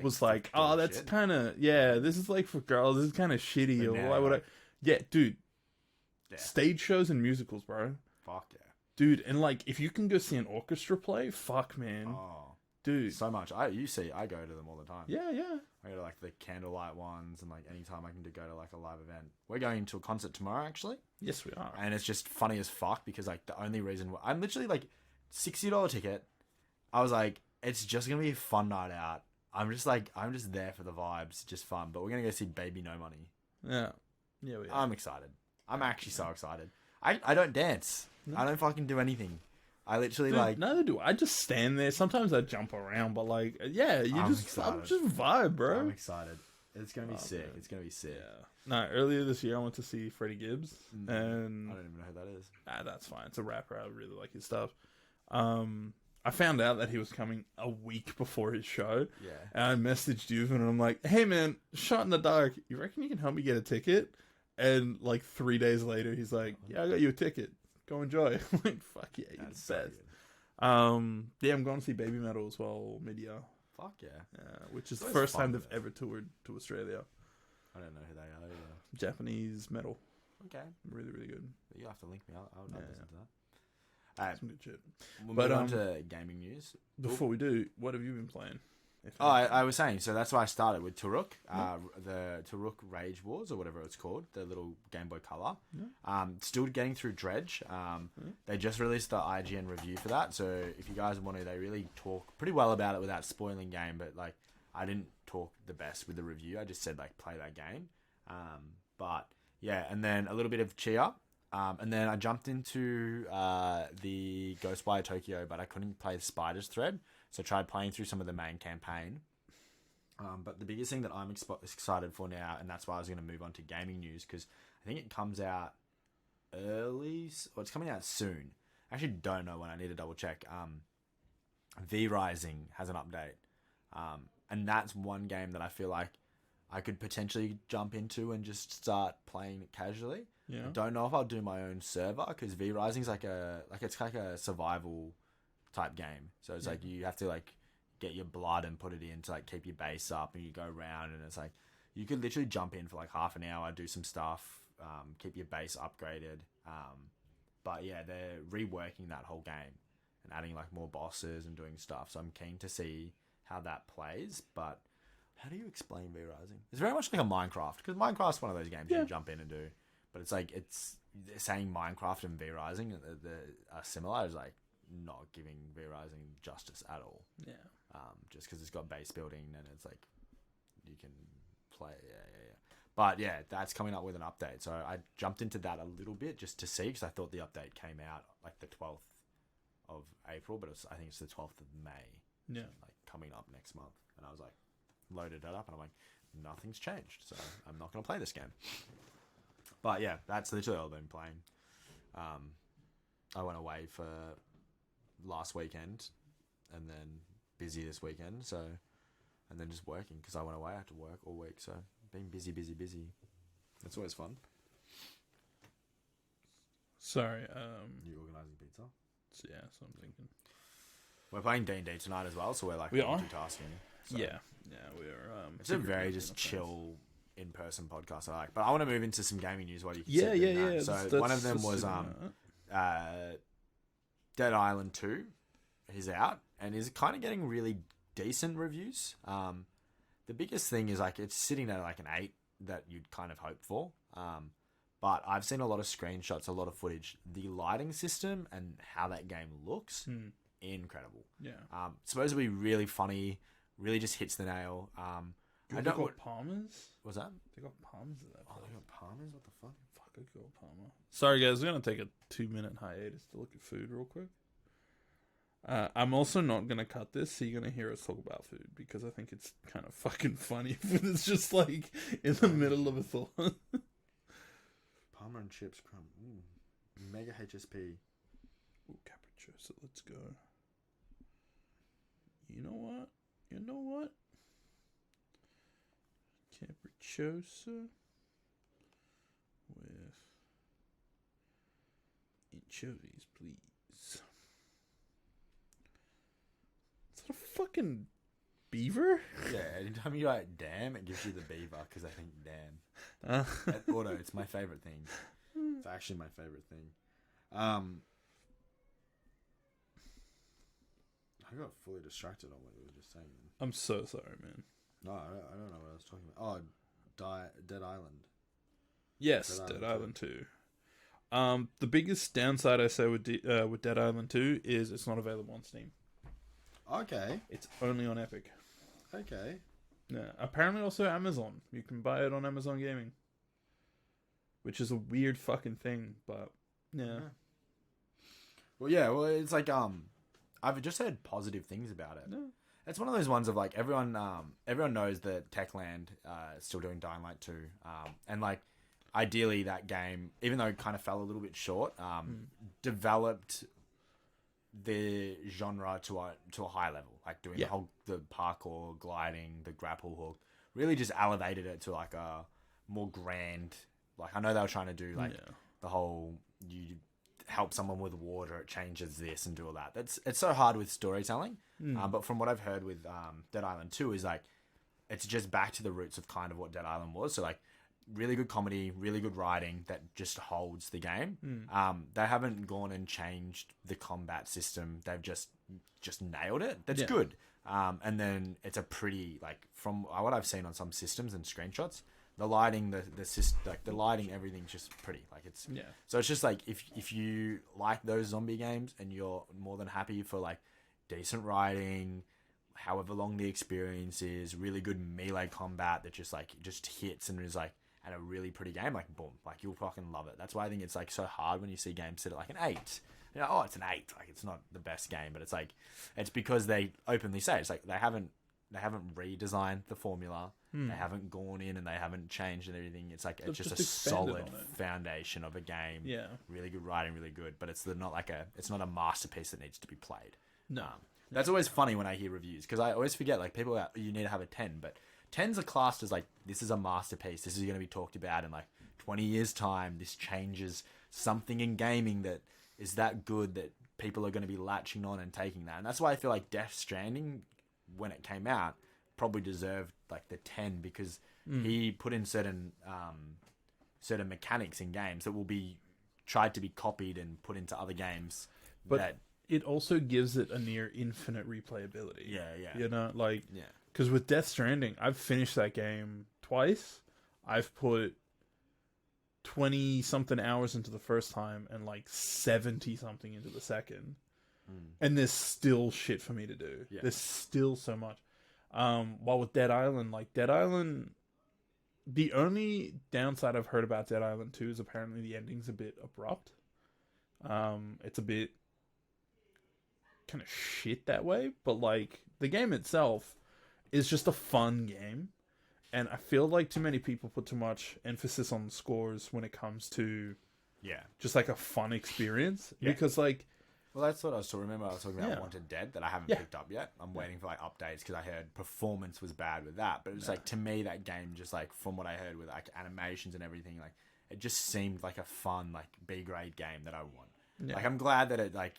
was like, oh, that's kind of, this is like for girls. This is kind of shitty. Or why would I? Yeah, dude. Yeah. Stage shows and musicals, bro. Fuck yeah. Dude, and like, if you can go see an orchestra play, fuck, man. Oh. Dude. So much. I go to them all the time. Yeah. I go to like the candlelight ones, and like anytime I can go to like a live event. We're going to a concert tomorrow, actually. Yes, we are. And it's just funny as fuck, because like the only reason I'm literally like $60 ticket. I was like, it's just going to be a fun night out. I'm just there for the vibes, just fun. But we're going to go see Baby No Money. Yeah, we are. I'm excited. I'm actually so excited. I don't dance. No. I don't fucking do anything. I literally neither do I. Just stand there. Sometimes I jump around, but like, yeah, I'm just vibe, bro. I'm excited. It's gonna be sick. Man. It's gonna be sick. Yeah. No, earlier this year I went to see Freddie Gibbs, and I don't even know who that is. That's fine. It's a rapper. I really like his stuff. I found out that he was coming a week before his show. Yeah. And I messaged you, and I'm like, hey man, shot in the dark. You reckon you can help me get a ticket? And like 3 days later, he's like, yeah, I got you a ticket. Go enjoy. I'm like, fuck yeah, you're the best. Yeah, I'm going to see Baby Metal as well, mid-year. Fuck yeah. Which is the first time they've ever toured to Australia. I don't know who they are either. Japanese metal. Okay. Really, really good. You have to link me. I'll listen to that. Some good shit. We'll move on to gaming news. Before we do, what have you been playing? I was saying, so that's why I started with Turok, the Turok Rage Wars, or whatever it's called, the little Game Boy Color. Yeah. Still getting through Dredge. They just released the IGN review for that, so if you guys want to, they really talk pretty well about it without spoiling game, but like, I didn't talk the best with the review, I just said like, play that game. But yeah, and then a little bit of Chia, and then I jumped into the Ghostwire Tokyo, but I couldn't play the Spiders thread. So I tried playing through some of the main campaign. But the biggest thing that I'm excited for now, and that's why I was going to move on to gaming news, because I think it comes out it's coming out soon. I actually don't know when. I need to double check. V Rising has an update, and that's one game that I feel like I could potentially jump into and just start playing it casually. Yeah. I don't know if I'll do my own server, because V Rising's it's like a survival type game. So it's like you have to like get your blood and put it in to like keep your base up, and you go around, and it's like you could literally jump in for like half an hour, do some stuff, keep your base upgraded. But yeah, they're reworking that whole game and adding like more bosses and doing stuff. So I'm keen to see how that plays. But how do you explain V Rising? It's very much like a Minecraft, because Minecraft's one of those games you jump in and do. But it's like saying Minecraft and V Rising are similar is like not giving V Rising justice at all. Yeah. Just because it's got base building and it's like you can play. Yeah. But yeah, that's coming up with an update. So I jumped into that a little bit just to see, because I thought the update came out like the 12th of April, but I think it's the 12th of May. Yeah. Like coming up next month. And I was like, loaded it up, and I'm like, nothing's changed. So I'm not going to play this game. But yeah, that's literally all I've been playing. I went away for last weekend and then busy this weekend. So, and then just working, because I went away. I had to work all week. So being busy. It's always fun. Sorry. You organising pizza? Yeah, so I'm thinking. We're playing D&D tonight as well, so we're like We are? multitasking. So. Yeah, we're. It's a very just chill in-person podcast I like. But I want to move into some gaming news while you can Yeah. So that's one of them was Dead Island 2. He's out and is kind of getting really decent reviews. The biggest thing is like it's sitting at like an 8 that you'd kind of hope for. But I've seen a lot of screenshots, a lot of footage. The lighting system and how that game looks, incredible. Yeah. Supposed to be really funny, really just hits the nail. They got Palmers? What's that? They got Palmers at that place. They got Palmers? What the fuck? Fuck, I got Palmer. Sorry guys, we're going to take a 2-minute hiatus to look at food real quick. I'm also not going to cut this, so you're going to hear us talk about food, because I think it's kind of fucking funny if it's just like in the middle of a thought. Palmer and chips crumb. Mega HSP. Ooh, capricciosa, let's go. You know what? Capricciosa with anchovies, please. Is that a fucking beaver? Yeah, anytime you write damn, it gives you the beaver, because I think damn. Auto, it's my favorite thing. It's actually my favorite thing. I got fully distracted on what you were just saying. I'm so sorry, man. No, I don't know what I was talking about. Oh, Dead Island. Yes, Dead Island 2. The biggest downside I say with Dead Island 2 is it's not available on Steam. Okay. It's only on Epic. Okay. Yeah. Apparently also Amazon. You can buy it on Amazon Gaming. Which is a weird fucking thing, but yeah. Well, it's like I've just heard positive things about it. Yeah. It's one of those ones of like everyone knows that Techland is still doing Dying Light 2, and like ideally that game, even though it kind of fell a little bit short, developed the genre to a high level, like doing the parkour, gliding, the grapple hook, really just elevated it to like a more grand. Like I know they were trying to do like the whole you help someone with water, it changes this and do all that. It's so hard with storytelling. But from what I've heard with Dead Island 2 is like it's just back to the roots of kind of what Dead Island was. So like really good comedy, really good writing that just holds the game. They haven't gone and changed the combat system. They've just nailed it. That's good. And then it's a pretty like from what I've seen on some systems and screenshots. The lighting, the lighting, everything's just pretty. Like it's So it's just like if you like those zombie games and you're more than happy for like decent writing, however long the experience is, really good melee combat that just hits and is like and a really pretty game, like boom, like you'll fucking love it. That's why I think it's like so hard when you see games sit at like an 8. You know, oh, it's an 8. Like it's not the best game, but it's like it's because they openly say it's like they haven't redesigned the formula. They haven't gone in and they haven't changed everything. It's like it's just a solid foundation of a game. Yeah, really good writing, really good, but it's not a masterpiece that needs to be played. No, that's always funny when I hear reviews because I always forget like people are, you need to have a 10, but 10s are classed as like this is a masterpiece. This is going to be talked about in like 20 years time. This changes something in gaming that is that good that people are going to be latching on and taking that. And that's why I feel like Death Stranding, when it came out, probably deserved like the 10 because he put in certain mechanics in games that will be tried to be copied and put into other games. But it also gives it a near infinite replayability. Yeah. You know, like, because with Death Stranding, I've finished that game twice. I've put 20-something hours into the first time and like 70-something into the second. And there's still shit for me to do. Yeah. There's still so much. While with Dead Island, the only downside I've heard about Dead Island 2 is apparently the ending's a bit abrupt. It's a bit kind of shit that way, but like the game itself is just a fun game. And I feel like too many people put too much emphasis on the scores when it comes to just like a fun experience. Because like, well, that's what I was talking. Remember, I was talking about Wanted Dead that I haven't picked up yet. I'm waiting for like updates because I heard performance was bad with that. But it's like to me that game just like from what I heard with like animations and everything, like it just seemed like a fun like B grade game that I want. Yeah. Like I'm glad that it like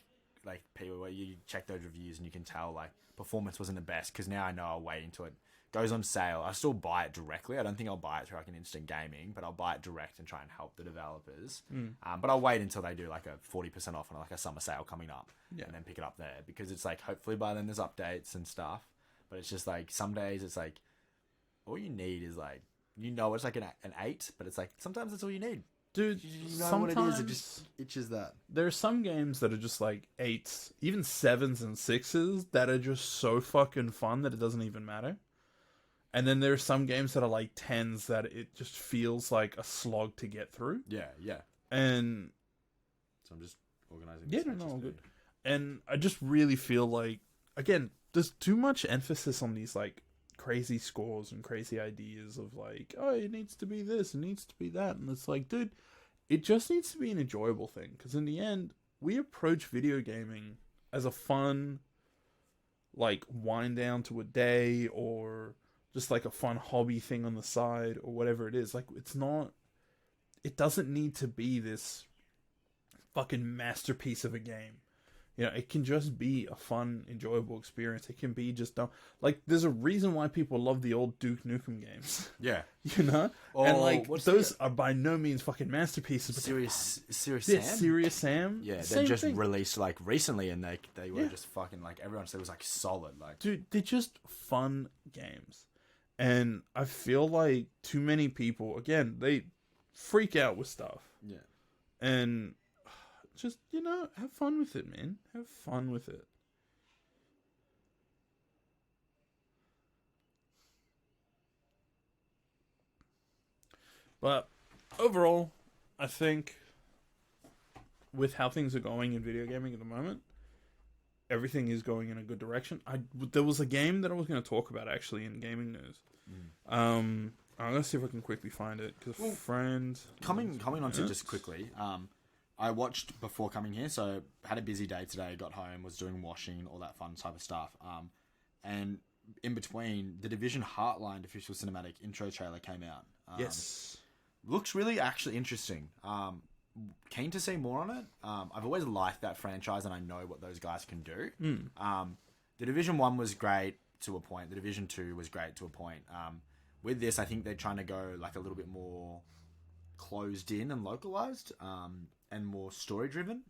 people you check those reviews and you can tell like performance wasn't the best because now I know I'll wait until it goes on sale. I still buy it directly. I don't think I'll buy it through like an instant gaming, but I'll buy it direct and try and help the developers. But I'll wait until they do like a 40% off on like a summer sale coming up and then pick it up there because it's like hopefully by then there's updates and stuff. But it's just like some days it's like all you need is like it's like an 8, but it's like sometimes that's all you need. Dude, you know what it is. It just itches that. There are some games that are just like 8s, even 7s and 6s that are just so fucking fun that it doesn't even matter. And then there are some games that are like 10s that it just feels like a slog to get through. Yeah. And so I'm just organizing. Yeah, no, good. And I just really feel like, again, there's too much emphasis on these like crazy scores and crazy ideas of like, oh, it needs to be this, it needs to be that. And it's like, dude, it just needs to be an enjoyable thing. Because in the end, we approach video gaming as a fun, like, wind down to a day or just like a fun hobby thing on the side or whatever it is. Like, it doesn't need to be this fucking masterpiece of a game. You know, it can just be a fun, enjoyable experience. It can be just dumb. Like, there's a reason why people love the old Duke Nukem games. Yeah. You know? And, like, those are by no means fucking masterpieces. But Serious Sam? Serious Sam? Yeah, they just released, like, recently, and they were just fucking, like, everyone said it was, like, solid. Like, dude, they're just fun games. And I feel like too many people, again, they freak out with stuff. Yeah. And just, you know, have fun with it, man. Have fun with it. But overall, I think with how things are going in video gaming at the moment, everything is going in a good direction. There was a game that I was going to talk about actually in gaming news. I'm going to see if I can quickly find it because coming on to just quickly. I watched before coming here, so had a busy day today. Got home, was doing washing, all that fun type of stuff. And in between, the Division Heartline official cinematic intro trailer came out. Yes, looks really actually interesting. Keen to see more on it. I've always liked that franchise, and I know what those guys can do. The Division 1 was great to a point. The Division 2 was great to a point. With this, I think they're trying to go like a little bit more closed in and localized, and more story driven.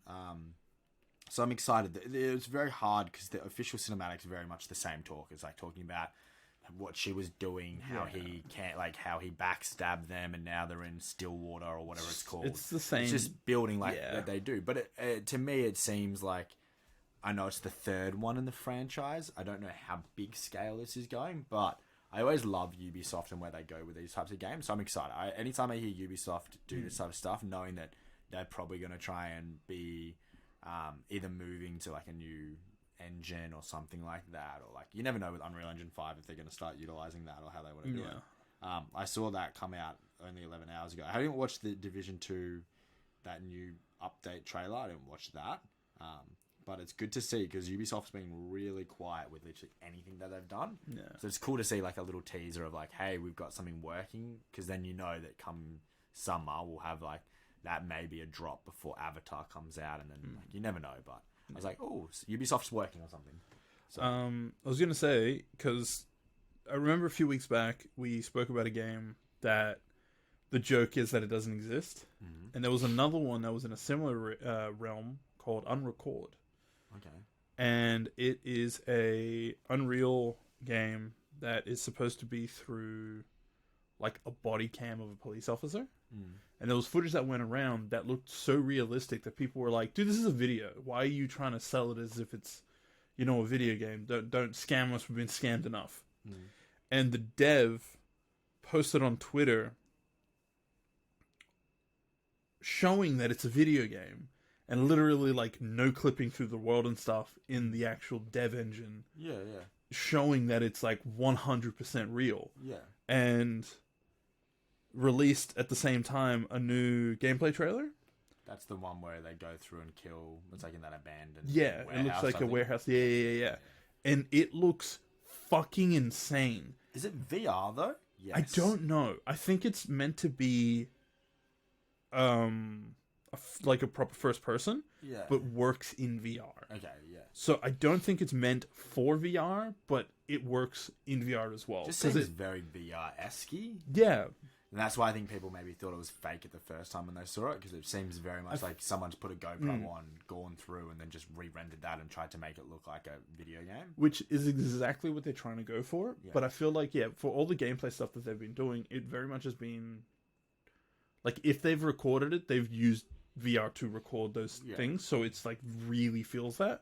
So I'm excited. It was very hard because the official cinematics is very much the same talk. It's like talking about what she was doing, how he can't, like how he backstabbed them, and now they're in Stillwater or whatever it's called. It's the same. It's just building that they do. But to me, it seems like, I know it's the third one in the franchise. I don't know how big scale this is going, but I always love Ubisoft and where they go with these types of games. So I'm excited. Anytime I hear Ubisoft do this type of stuff, knowing that they're probably going to try and be either moving to like a new engine or something like that, or like you never know with Unreal Engine 5 if they're going to start utilizing that or how they want to do it. I saw that come out only 11 hours ago. I didn't watch the Division 2, that new update trailer. I didn't watch that. But it's good to see because Ubisoft's been really quiet with literally anything that they've done. Yeah. So it's cool to see like a little teaser of like, hey, we've got something working, because then you know that come summer we'll have like that maybe a drop before Avatar comes out, and then like, you never know. But I was like, oh, Ubisoft's working on something. So. I was gonna say, because I remember a few weeks back we spoke about a game that the joke is that it doesn't exist, and there was another one that was in a similar realm called Unrecord. Okay. And it is a Unreal game that is supposed to be through like a body cam of a police officer. And there was footage that went around that looked so realistic that people were like, dude, this is a video. Why are you trying to sell it as if it's, you know, a video game? Don't scam us. We've been scammed enough. And the dev posted on Twitter showing that it's a video game. And literally, like, no clipping through the world and stuff in the actual dev engine. Yeah. Showing that it's, like, 100% real. Yeah. And released at the same time a new gameplay trailer. That's the one where they go through and kill. It's like in that abandoned warehouse. It looks like a warehouse. Yeah. And it looks fucking insane. Is it VR, though? Yes. I don't know. I think it's meant to be... like a proper first person, but works in VR. Okay, yeah. So I don't think it's meant for VR, but it works in VR as well. Just seems very VR-esque. Yeah. And that's why I think people maybe thought it was fake at the first time when they saw it, because it seems very much like someone's put a GoPro on, gone through, and then just re-rendered that and tried to make it look like a video game. Which is exactly what they're trying to go for. Yeah. But I feel like, for all the gameplay stuff that they've been doing, it very much has been... Like, if they've recorded it, they've used VR to record those things, so it's like really feels that.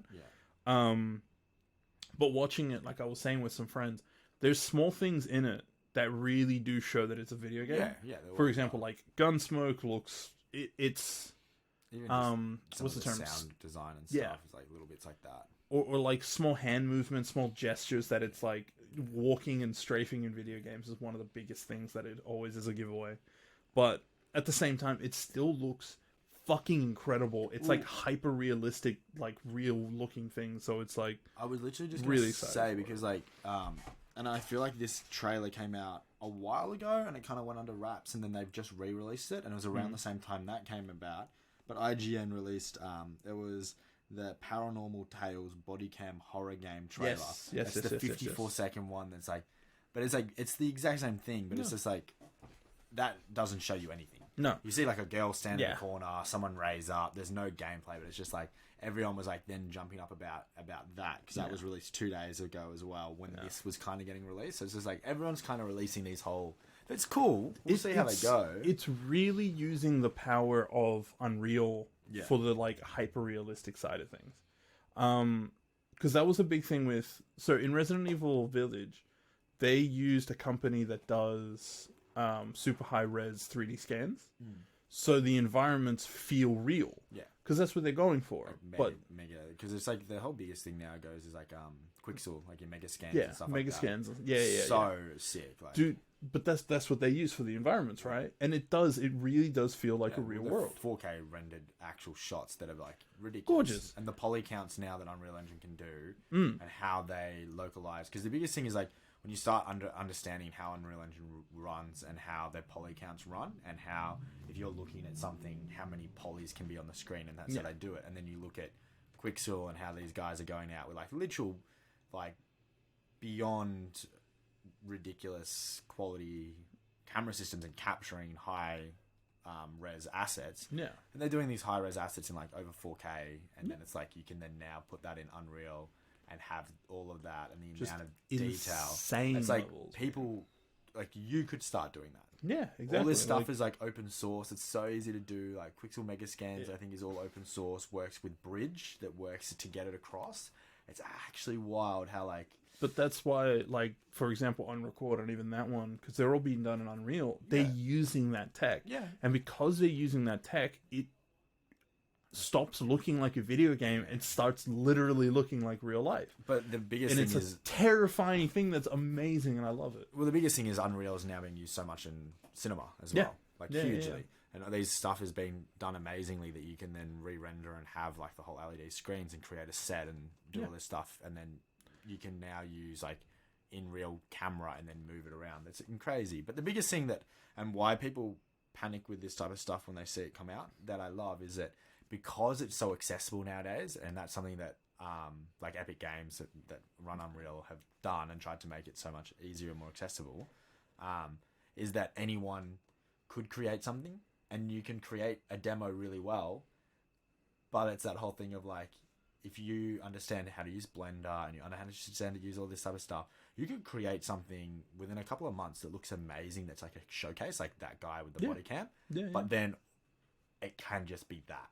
But watching it, like I was saying with some friends, there's small things in it that really do show that it's a video game. For example, like Gunsmoke looks it's even what's the term, sound design and stuff. It's like little bits like that, or like small hand movements, small gestures that it's like walking and strafing in video games is one of the biggest things that it always is a giveaway. But at the same time, it still looks fucking incredible. It's like hyper realistic, like real looking things. So it's like, I was literally just really say, because like and I feel like this trailer came out a while ago and it kind of went under wraps, and then they've just re-released it, and it was around the same time that came about. But IGN released it was the Paranormal Tales body cam horror game trailer. It's the 54-second one that's like, but it's like, it's the exact same thing, but it's just like, that doesn't show you anything. No. You see like a girl stand in the corner, someone raise up, there's no gameplay, but it's just like everyone was like then jumping up about that, because that was released 2 days ago as well when this was kind of getting released. So it's just like everyone's kind of releasing these whole... It's cool. We'll see how they go. It's really using the power of Unreal for the like hyper realistic side of things. Because that was a big thing with... So in Resident Evil Village, they used a company that does... super high res 3D scans, so the environments feel real. Because that's what they're going for. Like mega, because it's like the whole biggest thing now goes is like Quixel, like your mega scans and stuff mega like scans. that. So sick, like, dude. But that's what they use for the environments, right? And it really does feel like a real world. 4K rendered actual shots that are like ridiculous, gorgeous, and the poly counts now that Unreal Engine can do, and how they localize. Because the biggest thing is like, when you start understanding how Unreal Engine runs and how their poly counts run, and how if you're looking at something, how many polys can be on the screen, and that's how they do it. And then you look at Quixel and how these guys are going out with like literal, like beyond ridiculous quality camera systems and capturing high res assets. And they're doing these high res assets in like over 4K, and then it's like you can then now put that in Unreal and have all of that and the just amount of detail. It's like levels, people, like you could start doing that. Yeah, exactly. All this stuff is like open source. It's so easy to do. Like Quixel Mega Scans, I think, is all open source. Works with Bridge, that works to get it across. It's actually wild how like. But that's why, like, for example, Unrecord and even that one, because they're all being done in Unreal, they're using that tech. And because they're using that tech, it stops looking like a video game and starts literally looking like real life. But the biggest And thing it's is a terrifying thing that's amazing, and I love it. well, the biggest thing is Unreal is now being used so much in cinema as well, like hugely. And these stuff has been done amazingly that you can then re-render and have like the whole LED screens and create a set and do all this stuff, and then you can now use like in real camera and then move it around. It's crazy. But the biggest thing that and why people panic with this type of stuff when they see it come out that I love is that because it's so accessible nowadays, and that's something that like Epic Games that run Unreal have done and tried to make it so much easier and more accessible, is that anyone could create something. And you can create a demo really well, but it's that whole thing of like, if you understand how to use Blender and you understand to use all this type of stuff, you could create something within a couple of months that looks amazing. That's like a showcase, like that guy with the body cam. But then it can just be that.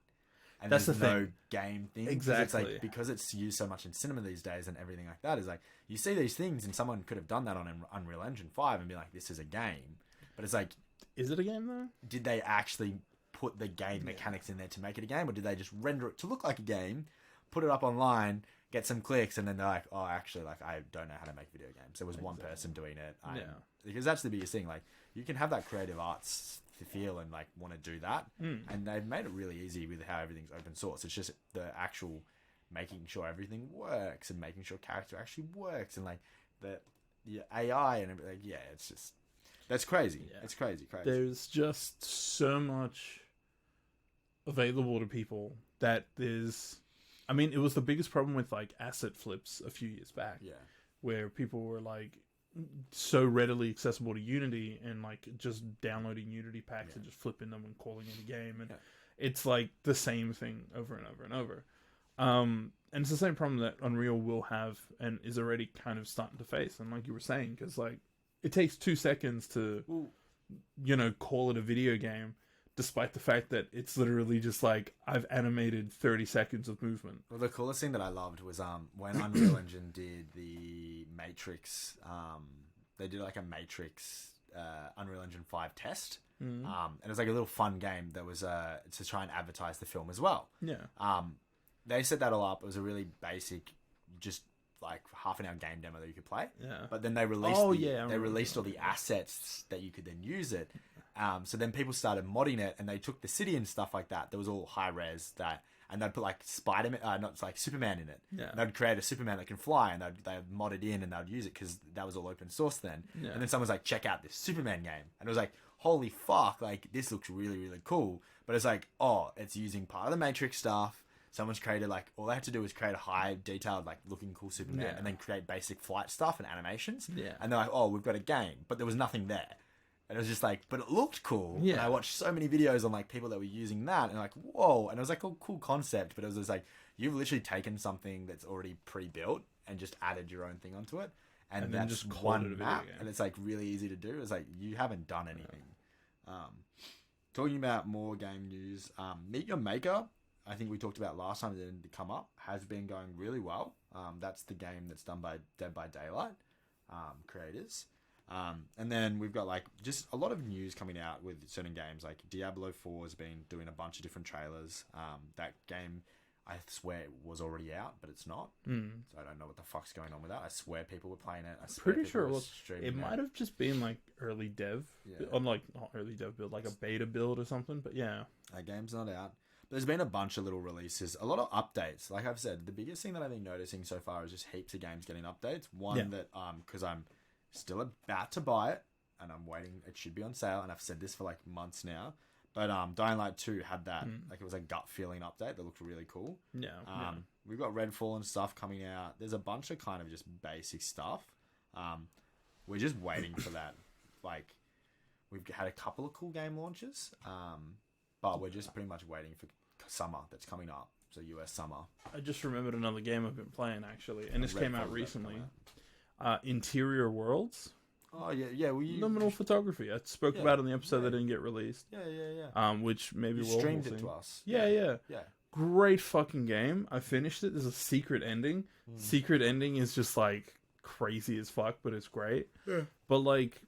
And that's there's the no thing. game thing. Exactly. It's like, because it's used so much in cinema these days and everything like that, is like, you see these things and someone could have done that on Unreal Engine 5 and be like, this is a game. But it's like, is it a game though? Did they actually put the game mechanics in there to make it a game, or did they just render it to look like a game, put it up online, get some clicks, and then they're like, oh, actually, like, I don't know how to make video games. There was one person doing it. Because that's the biggest thing. Like, you can have that creative arts feel and like want to do that, and they've made it really easy with how everything's open source. It's just the actual making sure everything works and making sure character actually works and like the AI and everything. Yeah, it's just. That's crazy. Yeah. It's crazy. There's just so much available to people that there's... I mean, it was the biggest problem with, like, asset flips a few years back. Yeah. Where people were, like, so readily accessible to Unity and, like, just downloading Unity packs and just flipping them and calling it a game. And it's, like, the same thing over and over and over. And it's the same problem that Unreal will have and is already kind of starting to face. And like you were saying, because, like, it takes 2 seconds to, call it a video game, despite the fact that it's literally just like, I've animated 30 seconds of movement. Well, the coolest thing that I loved was when Unreal Engine did the Matrix, they did like a Matrix Unreal Engine 5 test. And it was like a little fun game that was to try and advertise the film as well. Yeah. They set that all up. It was a really basic, just like half-an-hour game demo that you could play. Yeah. But then they released all the assets that you could then use it. So then people started modding it, and they took the city and stuff like that. There was all high res and they'd put like Superman in it. Yeah. And they'd create a Superman that can fly, and they'd mod it in, and they'd use it because that was all open source then. Yeah. And then someone's like, check out this Superman game, and it was like, holy fuck, like this looks really, really cool. But it's like, oh, it's using part of the Matrix stuff. Someone's created, like, all they had to do was create a high detailed, like, looking cool Superman and then create basic flight stuff and animations. Yeah. And they're like, oh, we've got a game. But there was nothing there. And it was just like, but it looked cool. Yeah. And I watched so many videos on, like, people that were using that. And like, whoa. And it was like a cool concept. But it was just like, you've literally taken something that's already pre-built and just added your own thing onto it. And that's just one map. And it's, like, really easy to do. It's like, you haven't done anything. Talking about more game news, Meet Your Maker, I think we talked about last time it didn't come up, has been going really well. That's the game that's done by Dead by Daylight creators. And then we've got like just a lot of news coming out with certain games. Like Diablo 4 has been doing a bunch of different trailers. That game, I swear, it was already out, but it's not. So I don't know what the fuck's going on with that. I swear people were playing it. Pretty sure it was. It might have just been like early dev, on like not early dev build, like a beta build or something. But yeah, that game's not out. But there's been a bunch of little releases, a lot of updates. Like I've said, the biggest thing that I've been noticing so far is just heaps of games getting updates. One that, because I'm still about to buy it, and I'm waiting, it should be on sale, and I've said this for like months now. But Dying Light 2 had that, like it was a gut feeling update that looked really cool. Yeah. We've got Redfall and stuff coming out. There's a bunch of kind of just basic stuff. We're just waiting for that. Like, we've had a couple of cool game launches. But we're just pretty much waiting for summer that's coming up. So US summer. I just remembered another game I've been playing actually, and this came out recently. Interior Worlds. Oh yeah. Liminal photography. I spoke about it in the episode that didn't get released. Yeah. Which maybe we'll streamed it to us. Yeah. Great fucking game. I finished it. There's a secret ending. Secret ending is just like crazy as fuck, but it's great. Yeah. But like,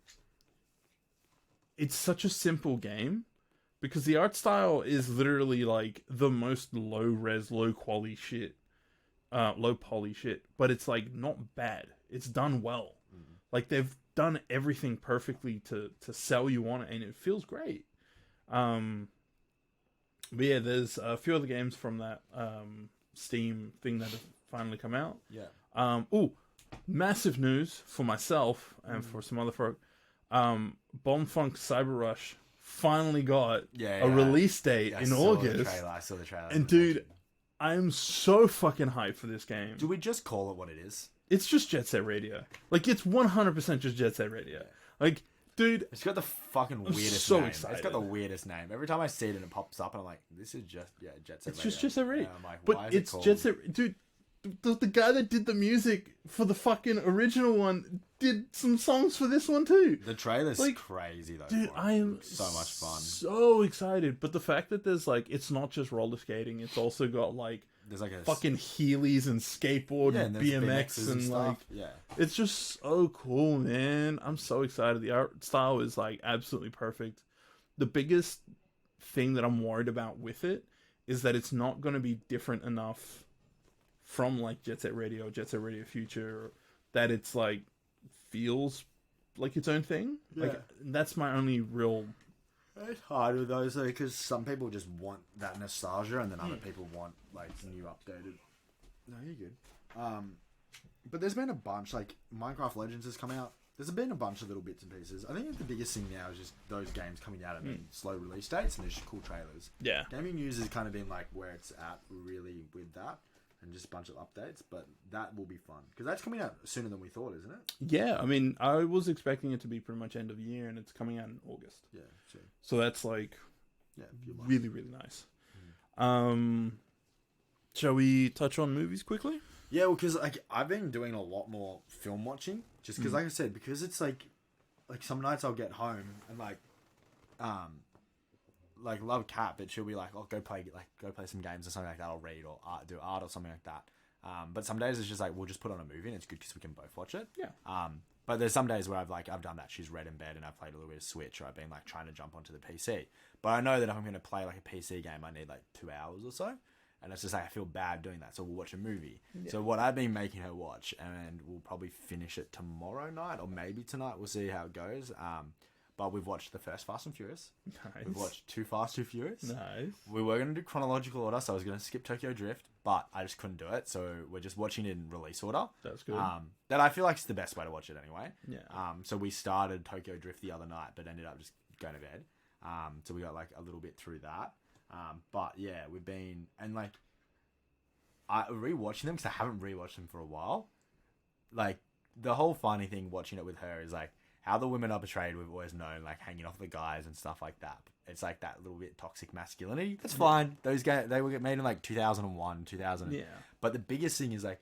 it's such a simple game. because the art style is literally like the most low res, low quality shit, low poly shit, but it's like not bad. It's done well. Like they've done everything perfectly to sell you on it, and it feels great. But yeah, there's a few other games from that Steam thing that have finally come out. Yeah. Massive news for myself and for some other folk. Bomb Funk Cyber Rush finally got a release date in August. I saw the trailer. And dude, I am so fucking hyped for this game. Do we just call it what it is? It's just Jet Set Radio. Like, it's 100% just Jet Set Radio. Like, dude, it's got the fucking weirdest name. It's got the weirdest name. Every time I see it and it pops up, and I'm like, this is just Jet Set Radio. It's just Jet Set Radio. I'm like, but why is it's it called... Jet Set... Dude, the guy that did the music for the fucking original one did some songs for this one too. The trailer's crazy though. Dude, I am so much fun. So excited. But the fact that there's like, it's not just roller skating, it's also got like, there's like a fucking Heelys and skateboard and BMX and like, it's just so cool, man. I'm so excited. The art style is like absolutely perfect. The biggest thing that I'm worried about with it is that it's not going to be different enough from like Jet Set Radio, Jet Set Radio Future, that it's like feels like its own thing. Yeah. Like that's my only real. It's hard with those though, because some people just want that nostalgia, and then other people want like new updated. No, you're good. But there's been a bunch, like Minecraft Legends has come out. There's been a bunch of little bits and pieces. I think the biggest thing now is just those games coming out at slow release dates, and there's just cool trailers. Yeah. Gaming news has kind of been like where it's at really with that. And just a bunch of updates, but that will be fun. Because that's coming out sooner than we thought, isn't it? Yeah, I mean, I was expecting it to be pretty much end of year, and it's coming out in August. Yeah, sure. So that's like really, really nice. Shall we touch on movies quickly? Yeah, well, because like, I've been doing a lot more film watching, just because, like I said, because it's like some nights I'll get home and like love Cat, but she'll be like, "Oh, go play some games or something like that. I'll read or do art or something like that." But some days it's just like we'll just put on a movie and it's good because we can both watch it. Yeah. But there's some days where I've done that. She's read in bed and I've played a little bit of Switch, or I've been like trying to jump onto the PC. But I know that if I'm going to play like a PC game, I need like 2 hours or so, and it's just like I feel bad doing that. So we'll watch a movie. Yeah. So what I've been making her watch, and we'll probably finish it tomorrow night or maybe tonight. We'll see how it goes. But we've watched the first Fast and Furious. Nice. We've watched 2 Fast, 2 Furious. Nice. We were going to do chronological order, so I was going to skip Tokyo Drift, but I just couldn't do it. So we're just watching it in release order. That's good. That I feel like is the best way to watch it anyway. Yeah. So we started Tokyo Drift the other night, but ended up just going to bed. So we got like a little bit through that. But yeah, we've been, and like, I rewatching them because I haven't rewatched them for a while. Like, the whole funny thing watching it with her is like, how the women are portrayed, we've always known, like hanging off the guys and stuff like that. It's like that little bit toxic masculinity. That's fine. Those guys, they were made in like 2001, 2000. Yeah. But the biggest thing is like,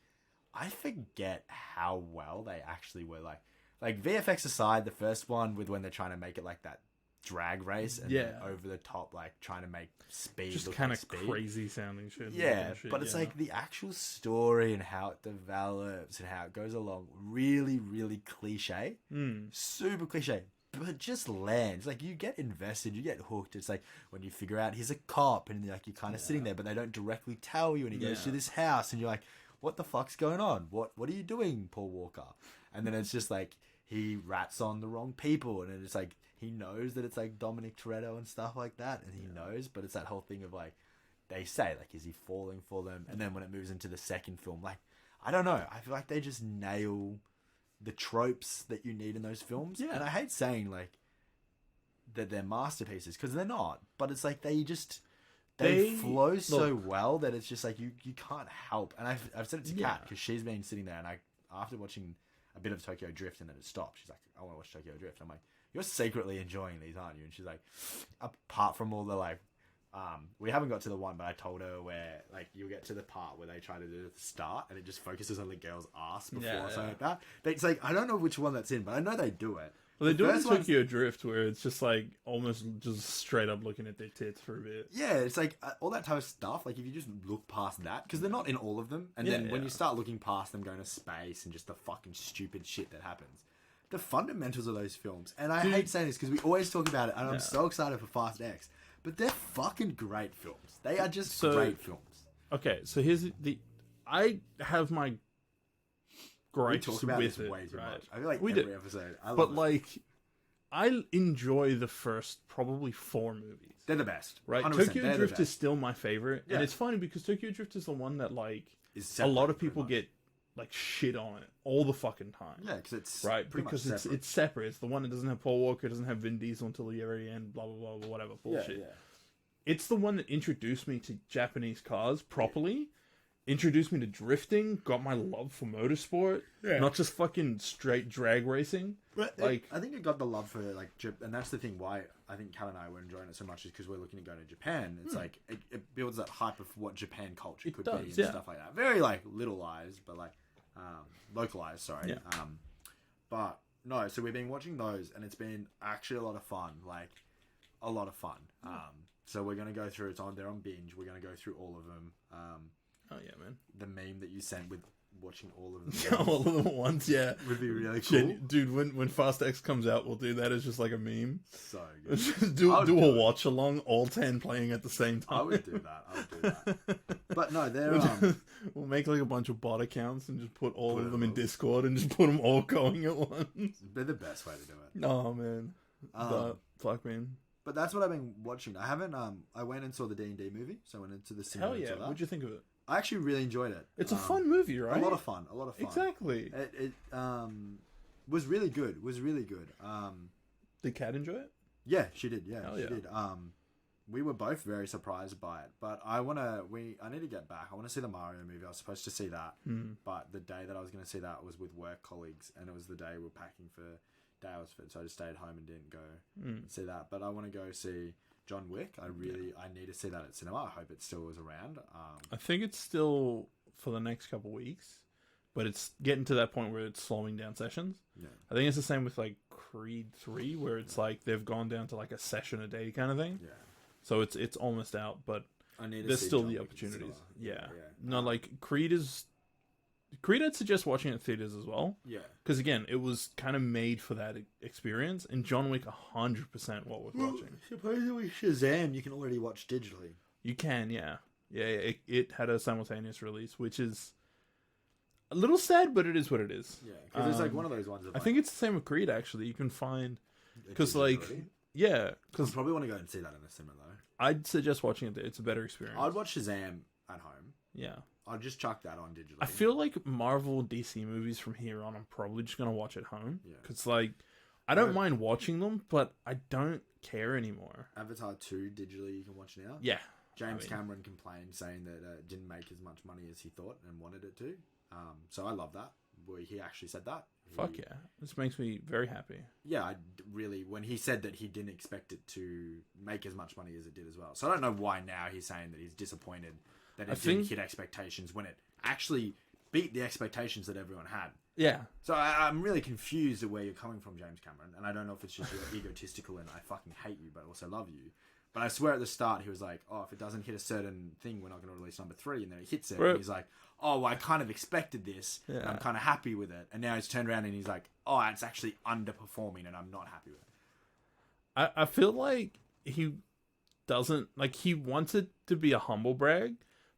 I forget how well they actually were. Like VFX aside, the first one with when they're trying to make it like that drag race and then over the top, like trying to make speed just look kind like of speed. Crazy sounding shit. Yeah, but it's like the actual story and how it develops and how it goes along, really, really cliche. Super cliche, but just lands. Like, you get invested, you get hooked. It's like when you figure out he's a cop and like you're kind of sitting there, but they don't directly tell you, and he goes to this house and you're like, what the fuck's going on? What are you doing, Paul Walker? And then it's just like he rats on the wrong people, and it's like he knows that it's like Dominic Toretto and stuff like that, and he knows, but it's that whole thing of like, they say, like, is he falling for them? And then when it moves into the second film, like, I don't know, I feel like they just nail the tropes that you need in those films. And I hate saying like that they're masterpieces, because they're not, but it's like they flow so well that it's just like you can't help. And I've said it to Kat, because she's been sitting there, and after watching a bit of Tokyo Drift and then it stopped, she's like, I want to watch Tokyo Drift. I'm like, you're secretly enjoying these, aren't you? And she's like, apart from all the like, we haven't got to the one, but I told her where like you'll get to the part where they try to do it at the start and it just focuses on the girl's ass before or something like that. It's like, I don't know which one that's in, but I know they do it. Well, they do it in Tokyo Drift, where it's just like almost just straight up looking at their tits for a bit. Yeah, it's like all that type of stuff. Like, if you just look past that, because they're not in all of them, and then when you start looking past them going to space and just the fucking stupid shit that happens, the fundamentals of those films. And I hate saying this because we always talk about it, and I'm so excited for Fast X. but they're fucking great films. They are just great films. Okay, so here's I have my gripes We talk about with this it, way too right? much. I feel like We every do. episode. I love But it. like, I enjoy the first probably 4 movies. They're the best, Right? 100%. Tokyo Drift is still my favorite, Yeah. and it's funny because Tokyo Drift is the one that like Is a lot of separate, people pretty much. get like shit on it all the fucking time. Yeah, because it's Right, pretty because much it's separate. It's the one that doesn't have Paul Walker, doesn't have Vin Diesel until the very end. Blah blah blah, whatever bullshit. Yeah. It's the one that introduced me to Japanese cars properly, introduced me to drifting, got my love for motorsport, not just fucking straight drag racing. But Like- I think it got the love for like, and that's the thing why I think Cal and I were enjoying it so much is because we're looking at going to Japan. It's like it builds that hype of what Japan culture could be and stuff like that. Very like localized, but like localized. Sorry. Yeah. But no, so we've been watching those, and it's been actually a lot of fun. Like a lot of fun. So we're gonna go through. They're on binge. We're gonna go through all of them. Oh yeah, man. The meme that you sent with watching all of them All of them at once, yeah. would be really cool. Dude, when Fast X comes out, we'll do that as just like a meme. So good. Just do I would a do it. watch along, all 10 playing at the same time. I would do that. But no, they're We'll make like a bunch of bot accounts and just put all Put of it them in all. Discord and just put them all going at once. they're the best way to do it. Oh man, but fuck man. But that's what I've been watching. I haven't. I went and saw the D&D movie, so I went into the cinema. Hell and yeah! saw that. What'd you think of it? I actually really enjoyed it. It's a fun movie, right? A lot of fun. Exactly. It was really good. Did Kat enjoy it? Yeah, she did. Yeah, Hell she yeah. did. We were both very surprised by it, but I need to get back. I want to see the Mario movie. I was supposed to see that, but the day that I was going to see that was with work colleagues, and it was the day we were packing for Daylesford, so I just stayed home and didn't go see that. But I want to go see John Wick. I need to see that at cinema. I hope it still is around. I think it's still for the next couple weeks, but it's getting to that point where it's slowing down sessions. Yeah. I think it's the same with like Creed 3, where it's like they've gone down to like a session a day kind of thing. Yeah. So it's almost out, but I need to there's see still John the Wick in opportunities. cinema. Yeah. No, like Creed, I'd suggest watching it in theaters as well. Yeah. Because again, it was kind of made for that experience, and John Wick 100% what we're watching. Supposedly Shazam you can already watch digitally. You can, yeah. It had a simultaneous release, which is a little sad, but it is what it is. Yeah, because it's like one of those ones. Of I think it's the same with Creed, actually. You can find, it because digitally like, already. yeah, I because probably want to go and see that in the cinema though. I'd suggest watching it there. It's a better experience. I'd watch Shazam at home. Yeah. I'd just chuck that on digitally. I feel like Marvel DC movies from here on, I'm probably just going to watch at home. Yeah. Because, like, I don't mind watching them, but I don't care anymore. Avatar 2 digitally you can watch now. Yeah. James Cameron complained saying that it didn't make as much money as he thought and wanted it to. So I love that. Where he actually said that. Fuck yeah. This makes me very happy. Yeah, I really, when he said that he didn't expect it to make as much money as it did as well. So I don't know why now he's saying that he's disappointed that it didn't hit expectations when it actually beat the expectations that everyone had. Yeah. So I'm really confused at where you're coming from, James Cameron. And I don't know if it's just you're egotistical and I fucking hate you, but also love you. But I swear at the start, he was like, oh, if it doesn't hit a certain thing, we're not going to release number 3. And then it hits it. Right. And he's like, oh, well, I kind of expected this. Yeah. And I'm kind of happy with it. And now he's turned around and he's like, oh, it's actually underperforming and I'm not happy with it. I feel like he doesn't, like, he wants it to be a humble brag,